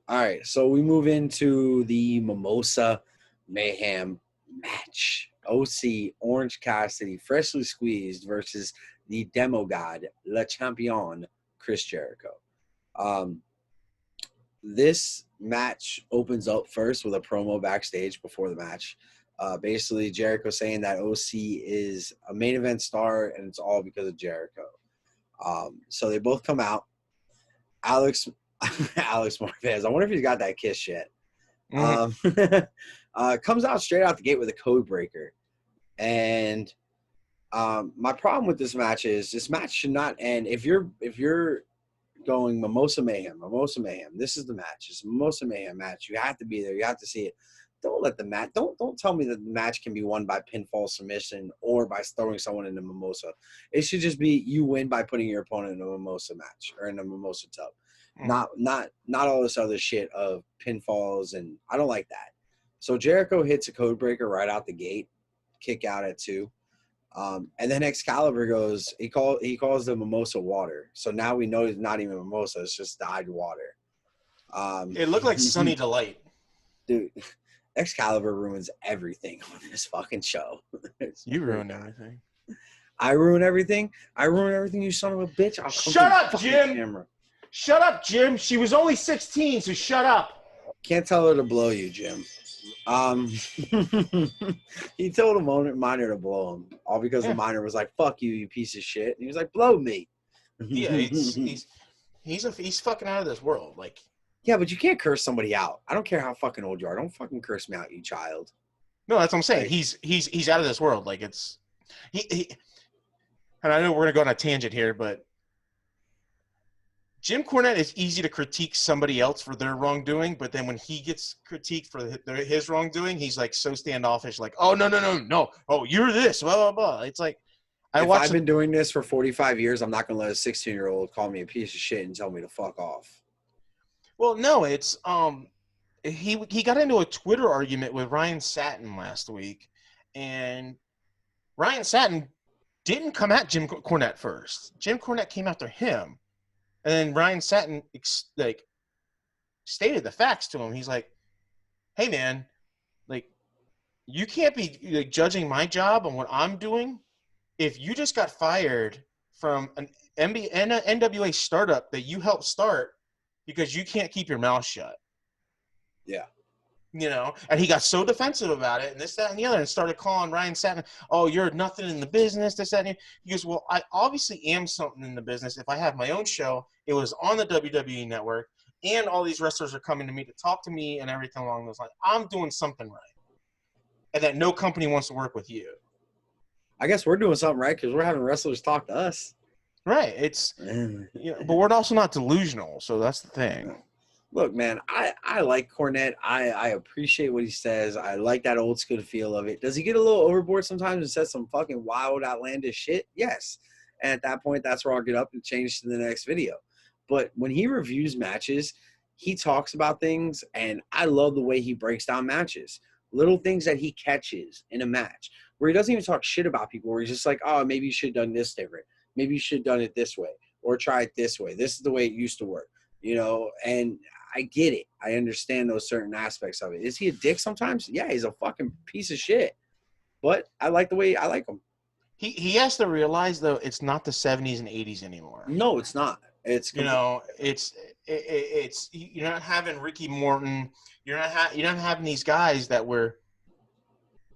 right, so we move into the Mimosa Mayhem match. OC, Orange Cassidy, freshly squeezed versus the demo god, Le Champion, Chris Jericho. This match opens up first with a promo backstage before the match. Basically, Jericho saying that OC is a main event star, and it's all because of Jericho. So they both come out. Alex Marvez, I wonder if he's got that kiss yet. Comes out straight out the gate with a code breaker. And my problem with this match is this match should not end. If you're going Mimosa Mayhem, this is the match. It's a Mimosa Mayhem match. You have to be there. You have to see it. Don't let the match. Don't tell me that the match can be won by pinfall submission or by throwing someone in the mimosa. It should just be you win by putting your opponent in a mimosa match or in a mimosa tub. Not all this other shit of pinfalls, and I don't like that. So Jericho hits a code breaker right out the gate, kick out at 2. And then Excalibur goes, he calls the mimosa water. So now we know it's not even mimosa, it's just dyed water. It looked like Sunny Delight. Dude, Excalibur ruins everything on this fucking show. You ruined everything. I ruin everything? I ruin everything, you son of a bitch. I'll come shut up, Jim! Camera. Shut up, Jim. She was only 16, so shut up. Can't tell her to blow you, Jim. He told a miner to blow him, all because the Yeah, miner was like, "Fuck you, you piece of shit." And he was like, "Blow me." yeah. He's fucking out of this world. Like, Yeah, but you can't curse somebody out. I don't care how fucking old you are. Don't fucking curse me out, you child. no, that's what I'm saying. Like, He's out of this world. Like, it's he. And I know we're gonna go on a tangent here, but Jim Cornette is easy to critique somebody else for their wrongdoing, but then when he gets critiqued for his wrongdoing, he's like so standoffish, like, "Oh no! Oh, you're this, blah blah blah." It's like I if watched. I've been doing this for 45 years, I'm not gonna let a 16-year-old call me a piece of shit and tell me to fuck off. Well, no, it's he got into a Twitter argument with Ryan Satin last week, and Ryan Satin didn't come at Jim Cornette first. Jim Cornette came after him, and then Ryan Satin like stated the facts to him. He's like, "Hey, man, like you can't be like judging my job on what I'm doing. If you just got fired from an NWA startup that you helped start because you can't keep your mouth shut." Yeah. You know, and he got so defensive about it and this, that, and the other, and started calling Ryan Satin, "Oh, you're nothing in the business, this, that, and the other." He goes, "Well, I obviously am something in the business. If I have my own show, it was on the WWE network, and all these wrestlers are coming to me to talk to me and everything along those lines. I'm doing something right. And that no company wants to work with you." I guess we're doing something right because we're having wrestlers talk to us. Right. It's, but we're also not delusional. So that's the thing. Look, man, I like Cornette. I appreciate what he says. I like that old school feel of it. Does he get a little overboard sometimes and says some fucking wild, outlandish shit? Yes. And at that point, that's where I'll get up and change to the next video. But when he reviews matches, he talks about things, and I love the way he breaks down matches. Little things that he catches in a match where he doesn't even talk shit about people, where he's just like, "Oh, maybe you should have done this different. Maybe you should have done it this way, or try it this way. This is the way it used to work." And I get it. I understand those certain aspects of it. Is he a dick sometimes? Yeah, he's a fucking piece of shit. But I like the way I like him. He has to realize though it's not the 70s and 80s anymore. No, it's not. It's it's you're not having Ricky Morton. You're not having these guys that were.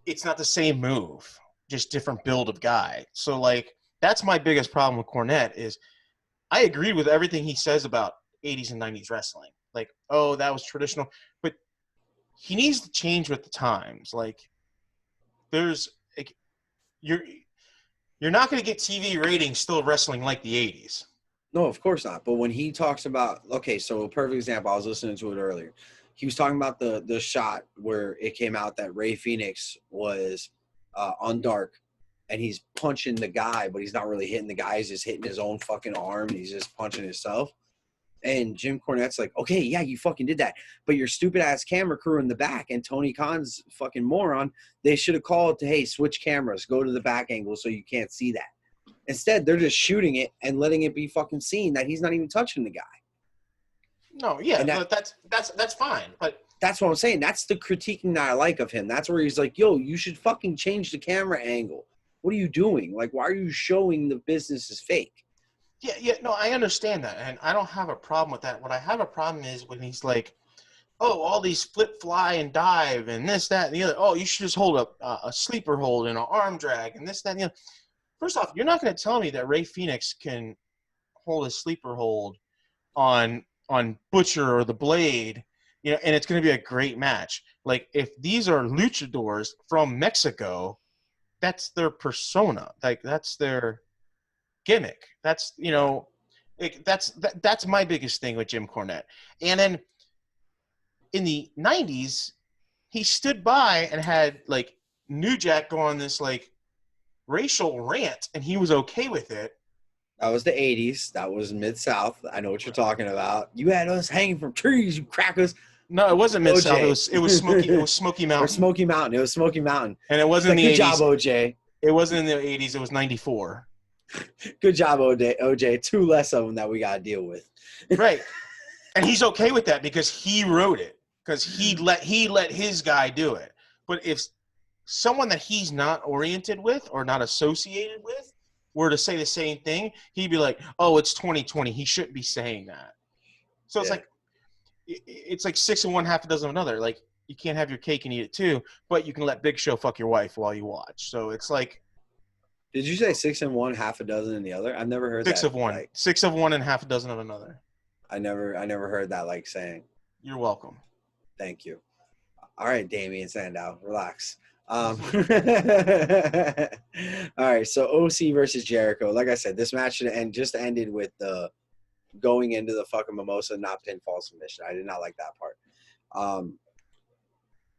It's not the same move, just different build of guy. So like that's my biggest problem with Cornette is I agree with everything he says about 80s and 90s wrestling. Like, oh, that was traditional, but he needs to change with the times. Like, there's like, you're not going to get TV ratings still wrestling like the 80s. No, of course not. But when he talks about, okay, so a perfect example, I was listening to it earlier. He was talking about the shot where it came out that Ray Phoenix was on Dark, and he's punching the guy, but he's not really hitting the guy. He's just hitting his own fucking arm, and he's just punching himself. And Jim Cornette's like, "Okay, yeah, you fucking did that. But your stupid ass camera crew in the back and Tony Khan's fucking moron, they should have called to, hey, switch cameras, go to the back angle so you can't see that." Instead, they're just shooting it and letting it be fucking seen that he's not even touching the guy. No, yeah, that's fine. But that's what I'm saying. That's the critiquing that I like of him. That's where he's like, "Yo, you should fucking change the camera angle. What are you doing? Like, why are you showing the business is fake?" Yeah, no, I understand that, and I don't have a problem with that. What I have a problem is when he's like, "Oh, all these flip, fly, and dive, and this, that, and the other. Oh, you should just hold a sleeper hold and an arm drag, and this, that, and the other." First off, you're not going to tell me that Ray Phoenix can hold a sleeper hold on Butcher or the Blade, and it's going to be a great match. Like, if these are luchadors from Mexico, that's their persona. Like, that's their gimmick. That's that's my biggest thing with Jim Cornette. And then in the 90s, he stood by and had like New Jack go on this like racial rant, and he was okay with it. That was the 80s. That was Mid-South. I know what you're talking about. You had us hanging from trees, you crackers. No, it wasn't Mid-South. It was Smoky. It was Smoky Mountain. Or Smoky Mountain. It was Smoky Mountain. And it wasn't in the 80s. Good job, OJ. It wasn't in the 80s. It was 94. Good job, OJ. Two less of them that we got to deal with. Right. And he's okay with that because he wrote it. Because he let his guy do it. But if someone that he's not oriented with or not associated with were to say the same thing, he'd be like, "Oh, it's 2020. He shouldn't be saying that." So it's like 6 and 1, half a dozen of another. Like, you can't have your cake and eat it too, but you can let Big Show fuck your wife while you watch. So it's like Did you say 6 in one, half a dozen in the other? I've never heard six that. of one, Like, 6 of one, and half a dozen of another. I never heard that like saying. You're welcome. Thank you. All right, Damian Sandow, relax. All right, so OC versus Jericho. Like I said, this match should end just ended with the going into the fucking mimosa, not pinfall submission. I did not like that part.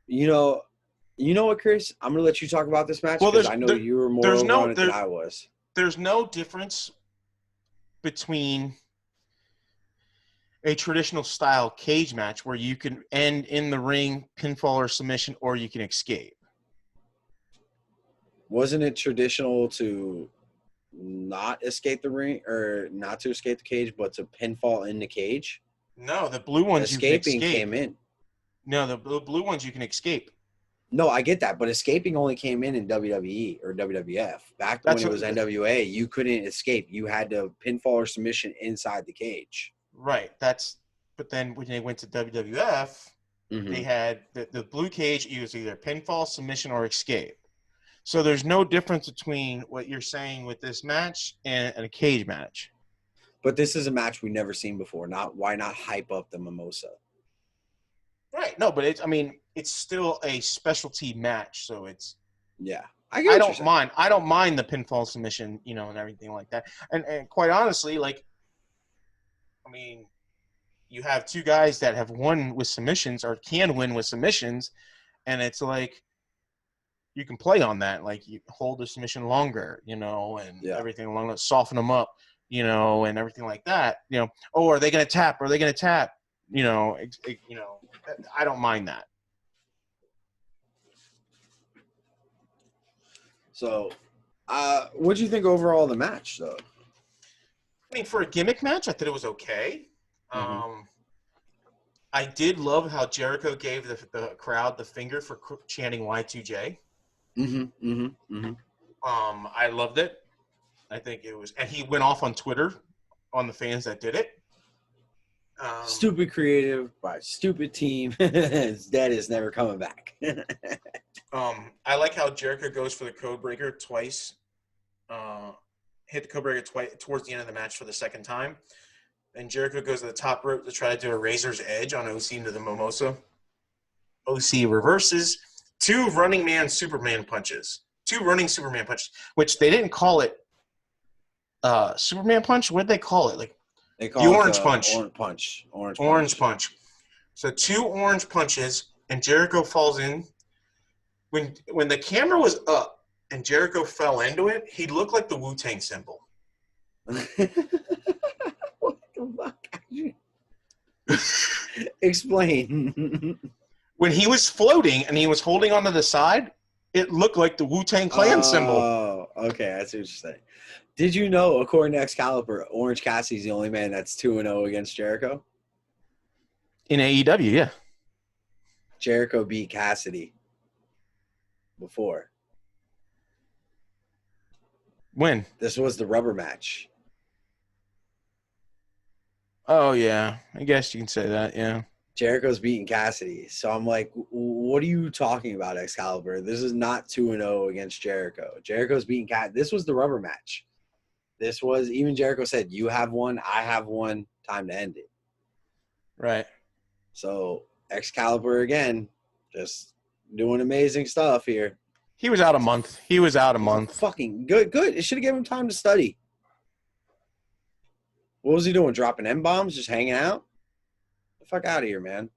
You know what, Chris? I'm gonna let you talk about this match because I know you were more over on it than I was. There's no difference between a traditional style cage match where you can end in the ring, pinfall or submission, or you can escape. Wasn't it traditional to not escape the ring or not to escape the cage, but to pinfall in the cage? No, the blue ones escaping you can escape. Came in. No, the blue ones you can escape. No, I get that, but escaping only came in WWE or WWF. Back when it was NWA, you couldn't escape. You had to pinfall or submission inside the cage. Right. But then when they went to WWF, they had the blue cage. It was either pinfall, submission, or escape. So there's no difference between what you're saying with this match and a cage match. But this is a match we've never seen before. Why not hype up the mimosa? Right. No, but it's still a specialty match, so it's I don't mind. I don't mind the pinfall submission, and everything like that. And quite honestly, you have two guys that have won with submissions or can win with submissions, and it's like you can play on that. Like you hold the submission longer, and everything along that, soften them up, and everything like that. Oh, are they going to tap? Are they going to tap? I don't mind that. So, what do you think overall of the match, though? For a gimmick match, I thought it was okay. I did love how Jericho gave the crowd the finger for chanting Y2J. I loved it. I think it was, and he went off on Twitter on the fans that did it. Stupid creative by stupid team. His dad is never coming back. I like how Jericho goes for the code breaker twice. Hit the code breaker twice towards the end of the match for the second time. And Jericho goes to the top rope to try to do a razor's edge on OC into the mimosa. OC reverses 2 running Superman punches, which they didn't call it Superman punch. What did they call it? They call the it orange punch. Orange punch. So 2 orange punches, and Jericho falls in. When the camera was up and Jericho fell into it, he looked like the Wu-Tang symbol. What the fuck? Explain. When he was floating and he was holding onto the side, it looked like the Wu-Tang Clan symbol. Oh, okay. I see what you're saying. Did you know, according to Excalibur, Orange Cassidy's the only man that's 2-0 against Jericho? In AEW, yeah. Jericho beat Cassidy before. When? This was the rubber match. Oh, yeah. I guess you can say that, yeah. Jericho's beating Cassidy. So I'm like, what are you talking about, Excalibur? This is not 2-0 against Jericho. Jericho's beating Cassidy. This was the rubber match. This was, even Jericho said, you have one, I have one, time to end it. Right. So Excalibur, again, just doing amazing stuff here. He was out a month. Fucking good. It should have given him time to study. What was he doing? Dropping M-bombs? Just hanging out? The fuck out of here, man.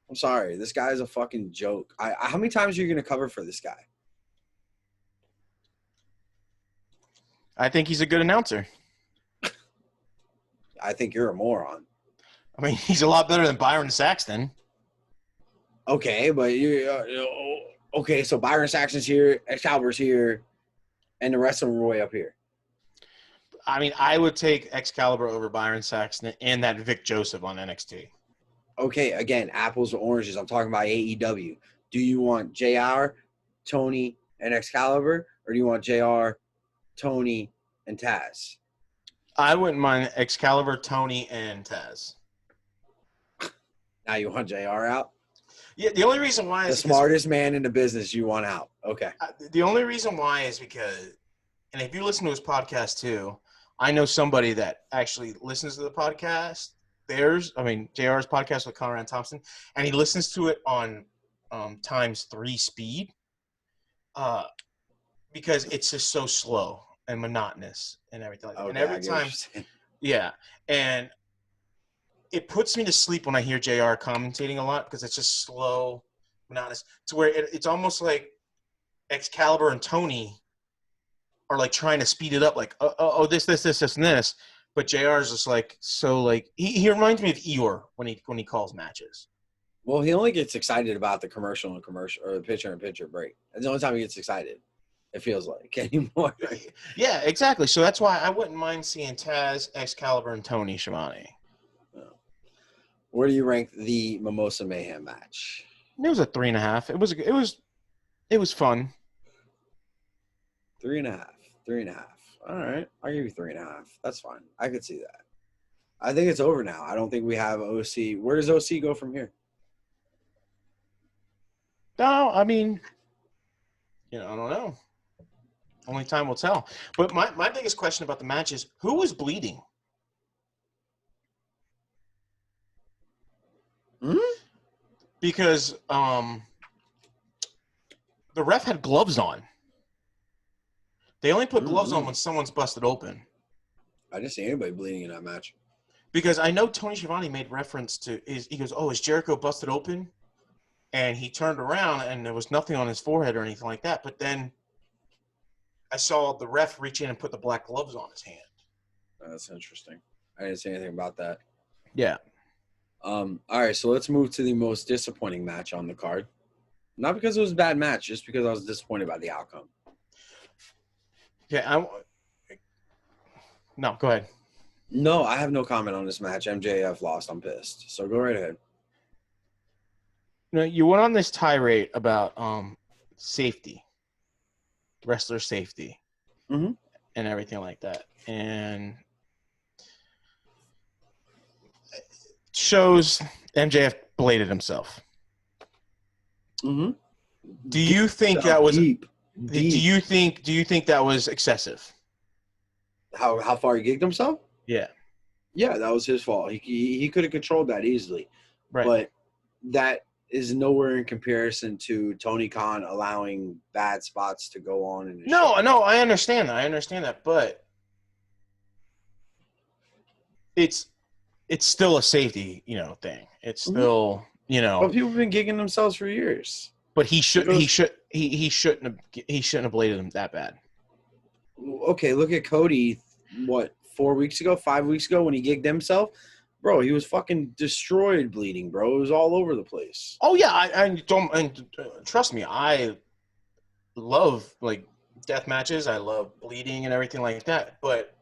I'm sorry. This guy's a fucking joke. How many times are you going to cover for this guy? I think he's a good announcer. I think you're a moron. I mean, he's a lot better than Byron Saxton. Okay, but okay, so Byron Saxton's here, Excalibur's here, and the rest of them are way up here. I mean, I would take Excalibur over Byron Saxton and that Vic Joseph on NXT. Okay, again, apples to oranges. I'm talking about AEW. Do you want JR, Tony, and Excalibur, or do you want JR, Tony, and Taz? I wouldn't mind Excalibur, Tony, and Taz. Now you want JR out? Yeah, the only reason why The is smartest man in the business you want out. Okay. the only reason why is because, and if you listen to his podcast too, I know somebody that actually listens to the podcast. JR's podcast with Conrad Thompson, and he listens to it on ×3 speed, because it's just so slow and monotonous and everything like that. And Okay, every I get what you're time, saying. yeah, and it puts me to sleep when I hear JR commentating a lot because it's just slow, monotonous, to where it's almost like Excalibur and Tony are like trying to speed it up, like this, and this. But JR is just like so like he reminds me of Eeyore when he calls matches. Well, he only gets excited about the commercial or the pitcher break. That's the only time he gets excited. It feels like anymore. Yeah, exactly. So that's why I wouldn't mind seeing Taz, Excalibur, and Tony Schiavone. Where do you rank the Mimosa Mayhem match? It was a 3.5. It was fun. 3.5. 3.5. All right, I'll give you 3.5. That's fine. I could see that. I think it's over now. I don't think we have OC. Where does OC go from here? No, I mean, I don't know. Only time will tell. But my biggest question about the match is who was bleeding? Because the ref had gloves on. They only put gloves on when someone's busted open. I didn't see anybody bleeding in that match. Because I know Tony Schiavone made reference to he goes, "Oh, is Jericho busted open?" And he turned around and there was nothing on his forehead or anything like that. But then I saw the ref reach in and put the black gloves on his hand. That's interesting. I didn't see anything about that. Yeah. All right, so let's move to the most disappointing match on the card. Not because it was a bad match, just because I was disappointed by the outcome. Yeah. No, go ahead. No, I have no comment on this match. MJF lost. I'm pissed. So go right ahead. You went on this tirade about safety, wrestler safety, and everything like that, and shows MJF bladed himself. Do you think that was deep? Do you think that was excessive? How far he gigged himself? Yeah. Yeah, that was his fault. He could have controlled that easily. Right. But that is nowhere in comparison to Tony Khan allowing bad spots to go on in his show. No, I understand that, but it's still a safety, thing. It's still, But people have been gigging themselves for years. But he shouldn't have bladed him that bad. Okay, look at Cody, 4 weeks ago, 5 weeks ago when he gigged himself? Bro, he was fucking destroyed bleeding, bro. It was all over the place. Oh yeah, and trust me, I love like death matches. I love bleeding and everything like that. But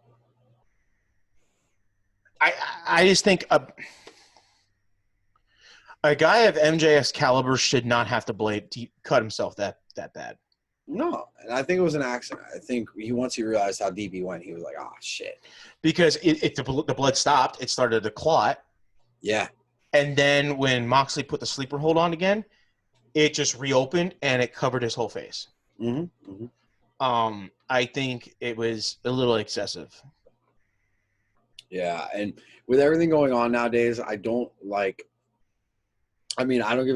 I just think a guy of MJF's caliber should not have to cut himself that bad. No, and I think it was an accident. I think once he realized how deep he went, he was like, "Oh shit!" Because the blood stopped, it started to clot. Yeah. And then when Moxley put the sleeper hold on again, it just reopened and it covered his whole face. I think it was a little excessive. Yeah, and with everything going on nowadays, I don't give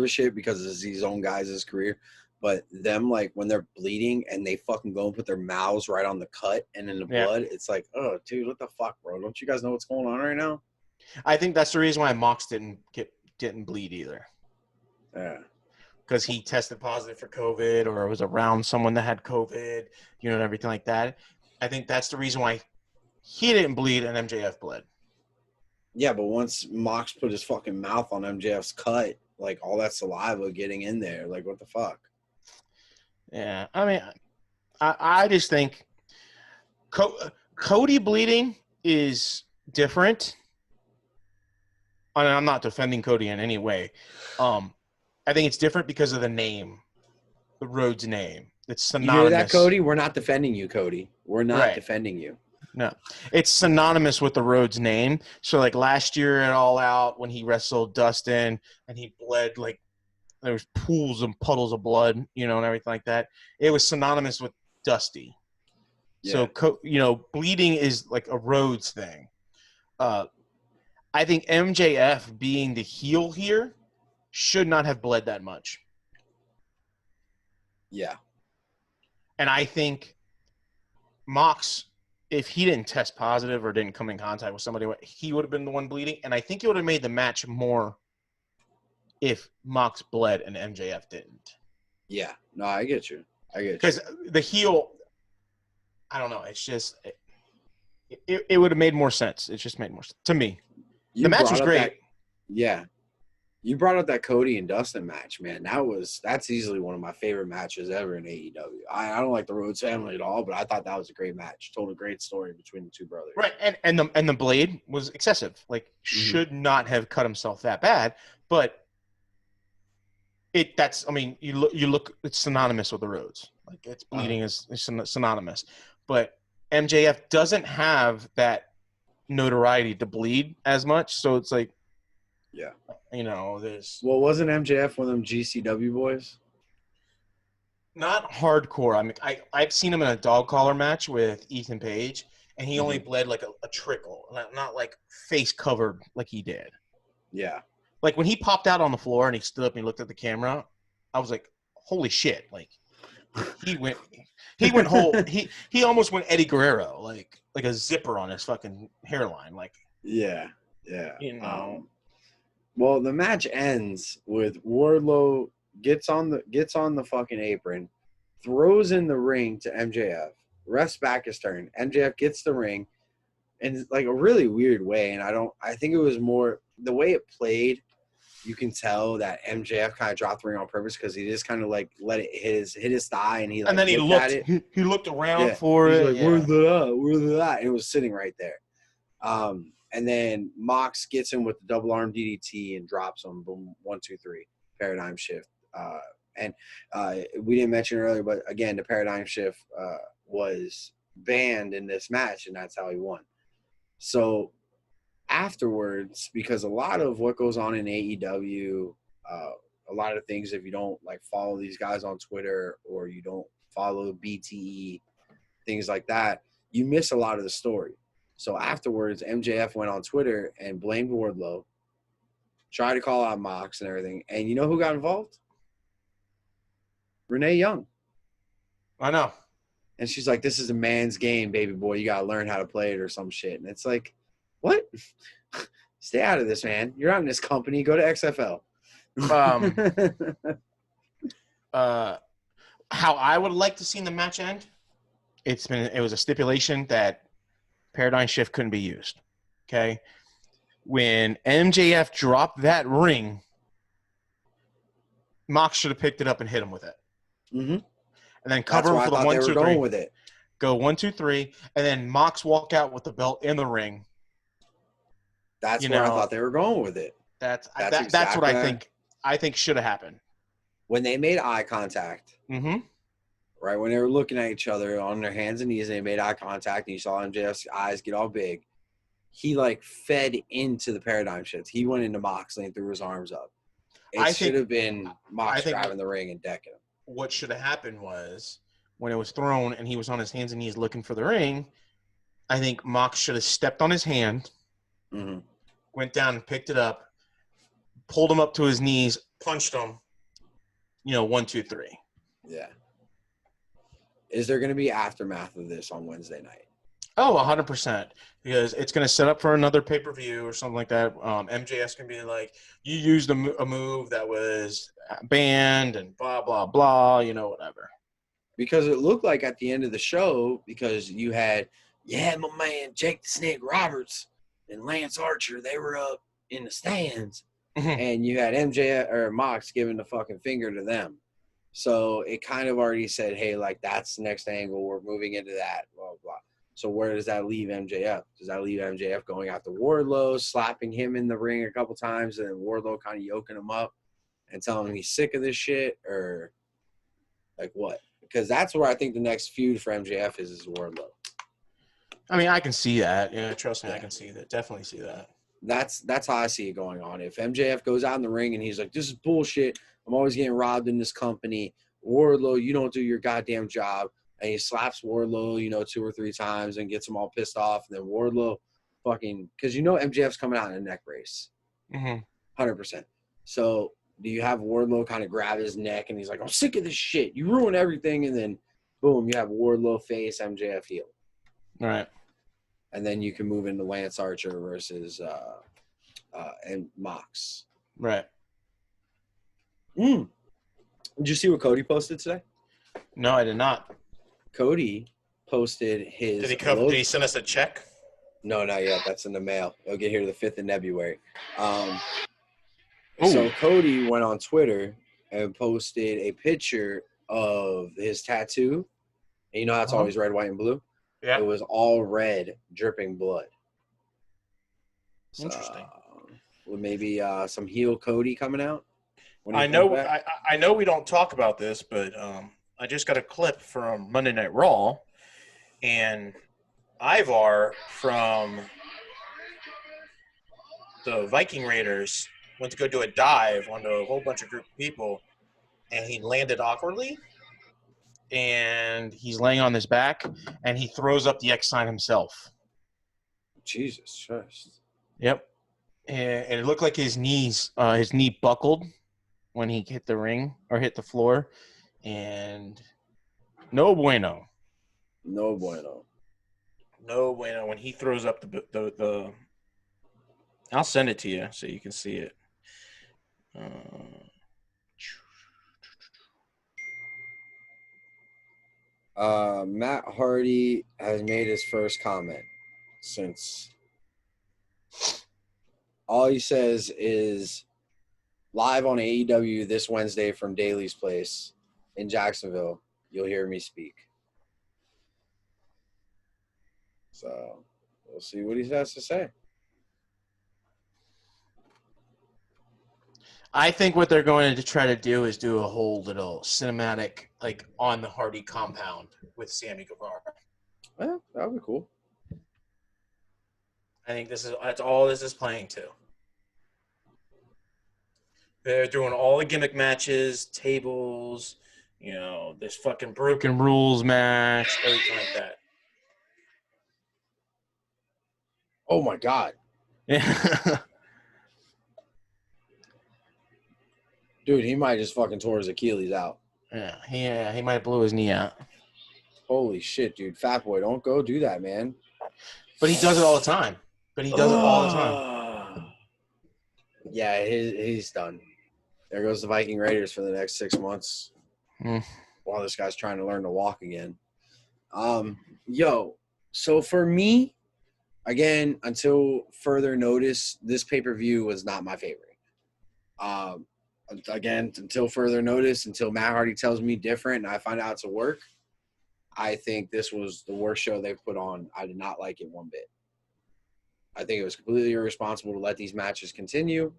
a shit because it's his own guys' career. But them, like, when they're bleeding and they fucking go and put their mouths right on the cut and in the blood, it's like, oh, dude, what the fuck, bro? Don't you guys know what's going on right now? I think that's the reason why Mox didn't bleed either. Yeah. Because he tested positive for COVID or was around someone that had COVID, and everything like that. I think that's the reason why he didn't bleed and MJF bled. Yeah, but once Mox put his fucking mouth on MJF's cut, like, all that saliva getting in there, like, what the fuck? Yeah, I mean, I just think Cody bleeding is different. And I'm not defending Cody in any way. I think it's different because of the name, the Rhodes name. It's synonymous. You hear that, Cody? We're not defending you, Cody. We're not defending you. No, it's synonymous with the Rhodes name. So, like last year at All Out when he wrestled Dustin and he bled like there was pools and puddles of blood, and everything like that. It was synonymous with Dusty. Yeah. So, bleeding is like a Rhodes thing. I think MJF being the heel here should not have bled that much. Yeah. And I think Mox, if he didn't test positive or didn't come in contact with somebody, he would have been the one bleeding. And I think it would have made the match more if Mox bled and MJF didn't. Yeah. No, I get you. Because the heel, I don't know. It's just, it would have made more sense. It just made more sense to me. The match was great. You brought up that Cody and Dustin match, man. That's easily one of my favorite matches ever in AEW. I don't like the Rhodes family at all, but I thought that was a great match. Told a great story between the two brothers. Right, and the blade was excessive. Like, should not have cut himself that bad, but you look, it's synonymous with the Rhodes. Like, it's bleeding is synonymous, but MJF doesn't have that notoriety to bleed as much, so it's like, yeah, there's. Well, wasn't MJF one of them GCW boys? Not hardcore. I mean, I've seen him in a dog collar match with Ethan Page, and he only bled like a trickle, not like face covered like he did. Yeah. Like when he popped out on the floor and he stood up and he looked at the camera, I was like, "Holy shit!" Like he went whole. He almost went Eddie Guerrero, like a zipper on his fucking hairline. Like yeah. Well, the match ends with Wardlow gets on the fucking apron, throws in the ring to MJF. Ref's back is turned. MJF gets the ring, and like a really weird way. And I think it was more the way it played. You can tell that MJF kind of dropped the ring on purpose because he just kind of like let it hit his thigh, and and then he looked at it. He looked around for He's it. Like, where's that? And it was sitting right there. And then Mox gets him with the double arm DDT and drops him. Boom, 1, 2, 3, paradigm shift. And we didn't mention earlier, but again, the paradigm shift was banned in this match, and that's how he won. So afterwards, because a lot of what goes on in AEW, a lot of things, if you don't like follow these guys on Twitter or you don't follow BTE, things like that, you miss a lot of the story. So afterwards, MJF went on Twitter and blamed Wardlow, tried to call out Mox and everything. And you know who got involved? Renee Young. I know. And she's like, this is a man's game, baby boy. You got to learn how to play it or some shit. And it's like, what? Stay out of this, man. You're not in this company. Go to XFL. How I would like to see the match end, it was a stipulation that paradigm shift couldn't be used. Okay. When MJF dropped that ring, Mox should have picked it up and hit him with it. Mm-hmm. And then cover him for the 1, 2, 3. With it. Go 1, 2, 3, and then Mox walk out with the belt in the ring. That's where I thought they were going with it. That's what I think should have happened. When they made eye contact. Mm-hmm. Right, when they were looking at each other on their hands and knees, and they made eye contact, and you saw MJF's eyes get all big. He like fed into the paradigm shift. He went into Moxley and threw his arms up. It should have been Mox driving the ring and decking him. What should have happened was when it was thrown and he was on his hands and knees looking for the ring, I think Mox should have stepped on his hand, went down and picked it up, pulled him up to his knees, punched him. 1, 2, 3. Yeah. Is there going to be aftermath of this on Wednesday night? Oh, 100%. Because it's going to set up for another pay-per-view or something like that. MJF's going to be like, you used a move that was banned and blah, blah, blah, whatever. Because it looked like at the end of the show, because you had, my man Jake the Snake Roberts and Lance Archer, they were up in the stands. And you had MJF or Mox giving the fucking finger to them. So it kind of already said, hey, like, that's the next angle. We're moving into that, blah, blah. So where does that leave MJF? Does that leave MJF going after Wardlow, slapping him in the ring a couple times, and then Wardlow kind of yoking him up and telling him he's sick of this shit? Or, like, what? Because that's where I think the next feud for MJF is Wardlow. I mean, I can see that. Yeah, trust me, I can see that. Definitely see that. That's how I see it going on. If MJF goes out in the ring and he's like, this is bullshit, I'm always getting robbed in this company. Wardlow, you don't do your goddamn job. And he slaps Wardlow, 2 or 3 times and gets him all pissed off. And then Wardlow fucking, because MJF's coming out in a neck brace. 100%. So do you have Wardlow kind of grab his neck and he's like, I'm sick of this shit. You ruin everything. And then boom, you have Wardlow face, MJF heel. All right. And then you can move into Lance Archer versus and Mox. Right. Did you see what Cody posted today? No, I did not. Cody posted his. Did he send us a check? No, not yet. That's in the mail. It'll get here the 5th of February. So Cody went on Twitter and posted a picture of his tattoo. And you know how it's always red, white, and blue? Yeah. It was all red, dripping blood. So, Interesting. Maybe some heel Cody coming out. I know we don't talk about this, but I just got a clip from Monday Night Raw, and Ivar from the Viking Raiders went to go do a dive onto a whole bunch of group of people, and he landed awkwardly, and he's laying on his back, and he throws up the X sign himself. Jesus Christ. Yep. And it looked like his knee buckled when he hit the ring or hit the floor, and no bueno. No bueno. No bueno. When he throws up the I'll send it to you so you can see it. Matt Hardy has made his first comment since. All he says is live on AEW this Wednesday from Daly's Place in Jacksonville. You'll hear me speak. So we'll see what he has to say. I think what they're going to try to do is do a whole little cinematic, like on the Hardy compound with Sammy Guevara. Well, that would be cool. I think that's all this is playing to. They're doing all the gimmick matches, tables, this fucking broken rules match, everything like that. Oh my God. Yeah. Dude, he might just fucking tore his Achilles out. Yeah, he might have blew his knee out. Holy shit, dude. Fat boy, don't go do that, man. But he does it all the time. Yeah, he's done. There goes the Viking Raiders for the next 6 months while this guy's trying to learn to walk again. So for me, again, until further notice, this pay-per-view was not my favorite. Again, until further notice, until Matt Hardy tells me different and I find out it's a work, I think this was the worst show they've put on. I did not like it one bit. I think it was completely irresponsible to let these matches continue.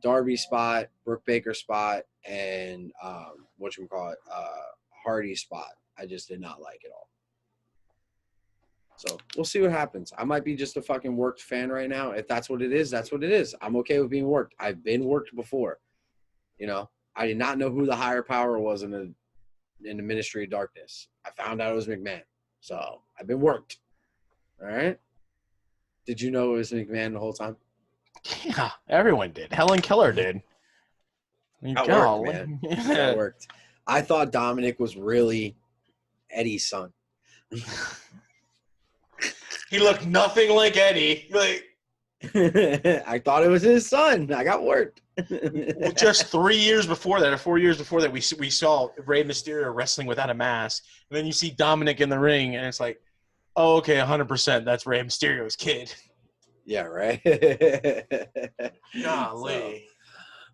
Darby spot, Brooke Baker spot, and Hardy spot. I just did not like it all. So we'll see what happens. I might be just a fucking worked fan right now. If that's what it is, that's what it is. I'm okay with being worked. I've been worked before. I did not know who the higher power was in the Ministry of Darkness. I found out it was McMahon. So I've been worked. All right. Did you know it was McMahon the whole time? Yeah, everyone did. Helen Keller did. That worked, man. That worked. I thought Dominic was really Eddie's son. He looked nothing like Eddie. I thought it was his son. I got worked. Just 3 years before that, or 4 years before that, we saw Rey Mysterio wrestling without a mask. And then you see Dominic in the ring, and it's like, oh, okay, 100%. That's Rey Mysterio's kid. Yeah, right? Golly.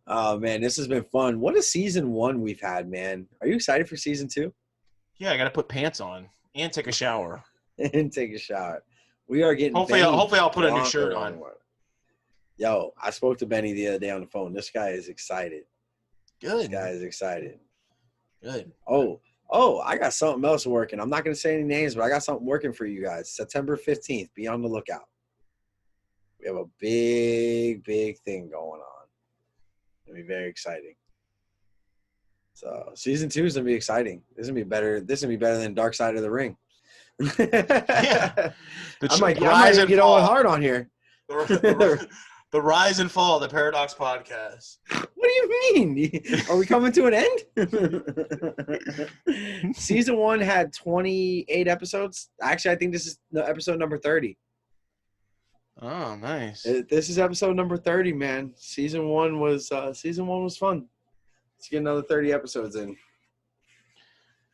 Oh, man, this has been fun. What a season 1 we've had, man. Are you excited for season 2? Yeah, I got to put pants on and take a shower. And take a shower. We are getting hopefully I'll put a new shirt on. Yo, I spoke to Benny the other day on the phone. This guy is excited. Good. This guy is excited. Good. Oh, I got something else working. I'm not going to say any names, but I got something working for you guys. September 15th. Be on the lookout. We have a big, big thing going on. It'll be very exciting. So season 2 is gonna be exciting. This is gonna be better. This is gonna be better than Dark Side of the Ring. Yeah. I might rise even and get fall. Owen Hart on here. The rise and fall of the Paradox Podcast. What do you mean? Are we coming to an end? Season 1 had 28 episodes. Actually, I think this is episode number 30. Oh, nice. This is episode number 30, man. Season 1 was fun. Let's get another 30 episodes in.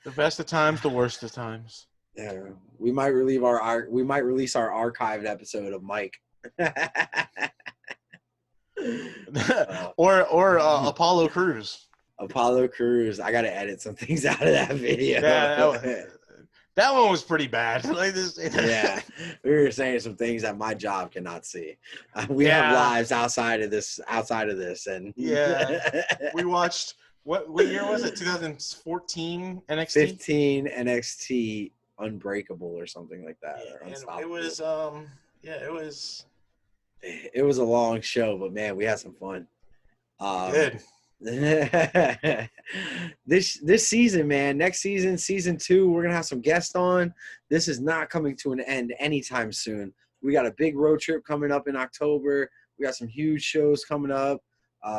The best of times, the worst of times. Yeah, we might release our archived episode of Mike. or Apollo Crews. Apollo Crews. I gotta edit some things out of that video. Yeah, that one was pretty bad. Like this. Yeah, we were saying some things that my job cannot see. We have lives outside of this, and we watched. What year was it? 2014 NXT. 15 NXT Unbreakable or something like that. Yeah, and it was it was. It was a long show, but man, we had some fun. Good. This season, man. Next season, season 2, we're gonna have some guests on. This is not coming to an end anytime soon. We got a big road trip coming up in October. We got some huge shows coming up.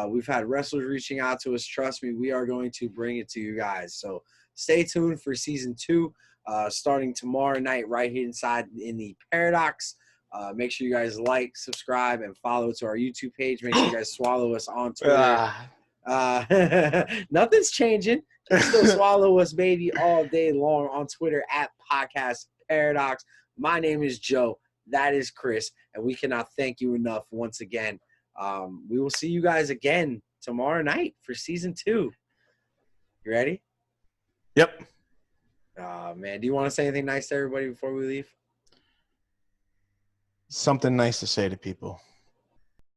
We've had wrestlers reaching out to us. Trust me, we are going to bring it to you guys. So stay tuned for season 2, starting tomorrow night right here inside in the Paradox. Make sure you guys like, subscribe, and follow to our YouTube page. Make sure you guys swallow us on Twitter. Nothing's changing. Just still swallow us, baby, all day long on Twitter at Podcast Paradox. My name is Joe. That is Chris. And we cannot thank you enough once again. We will see you guys again tomorrow night for season 2. You ready? Yep. Man, do you want to say anything nice to everybody before we leave? Something nice to say to people.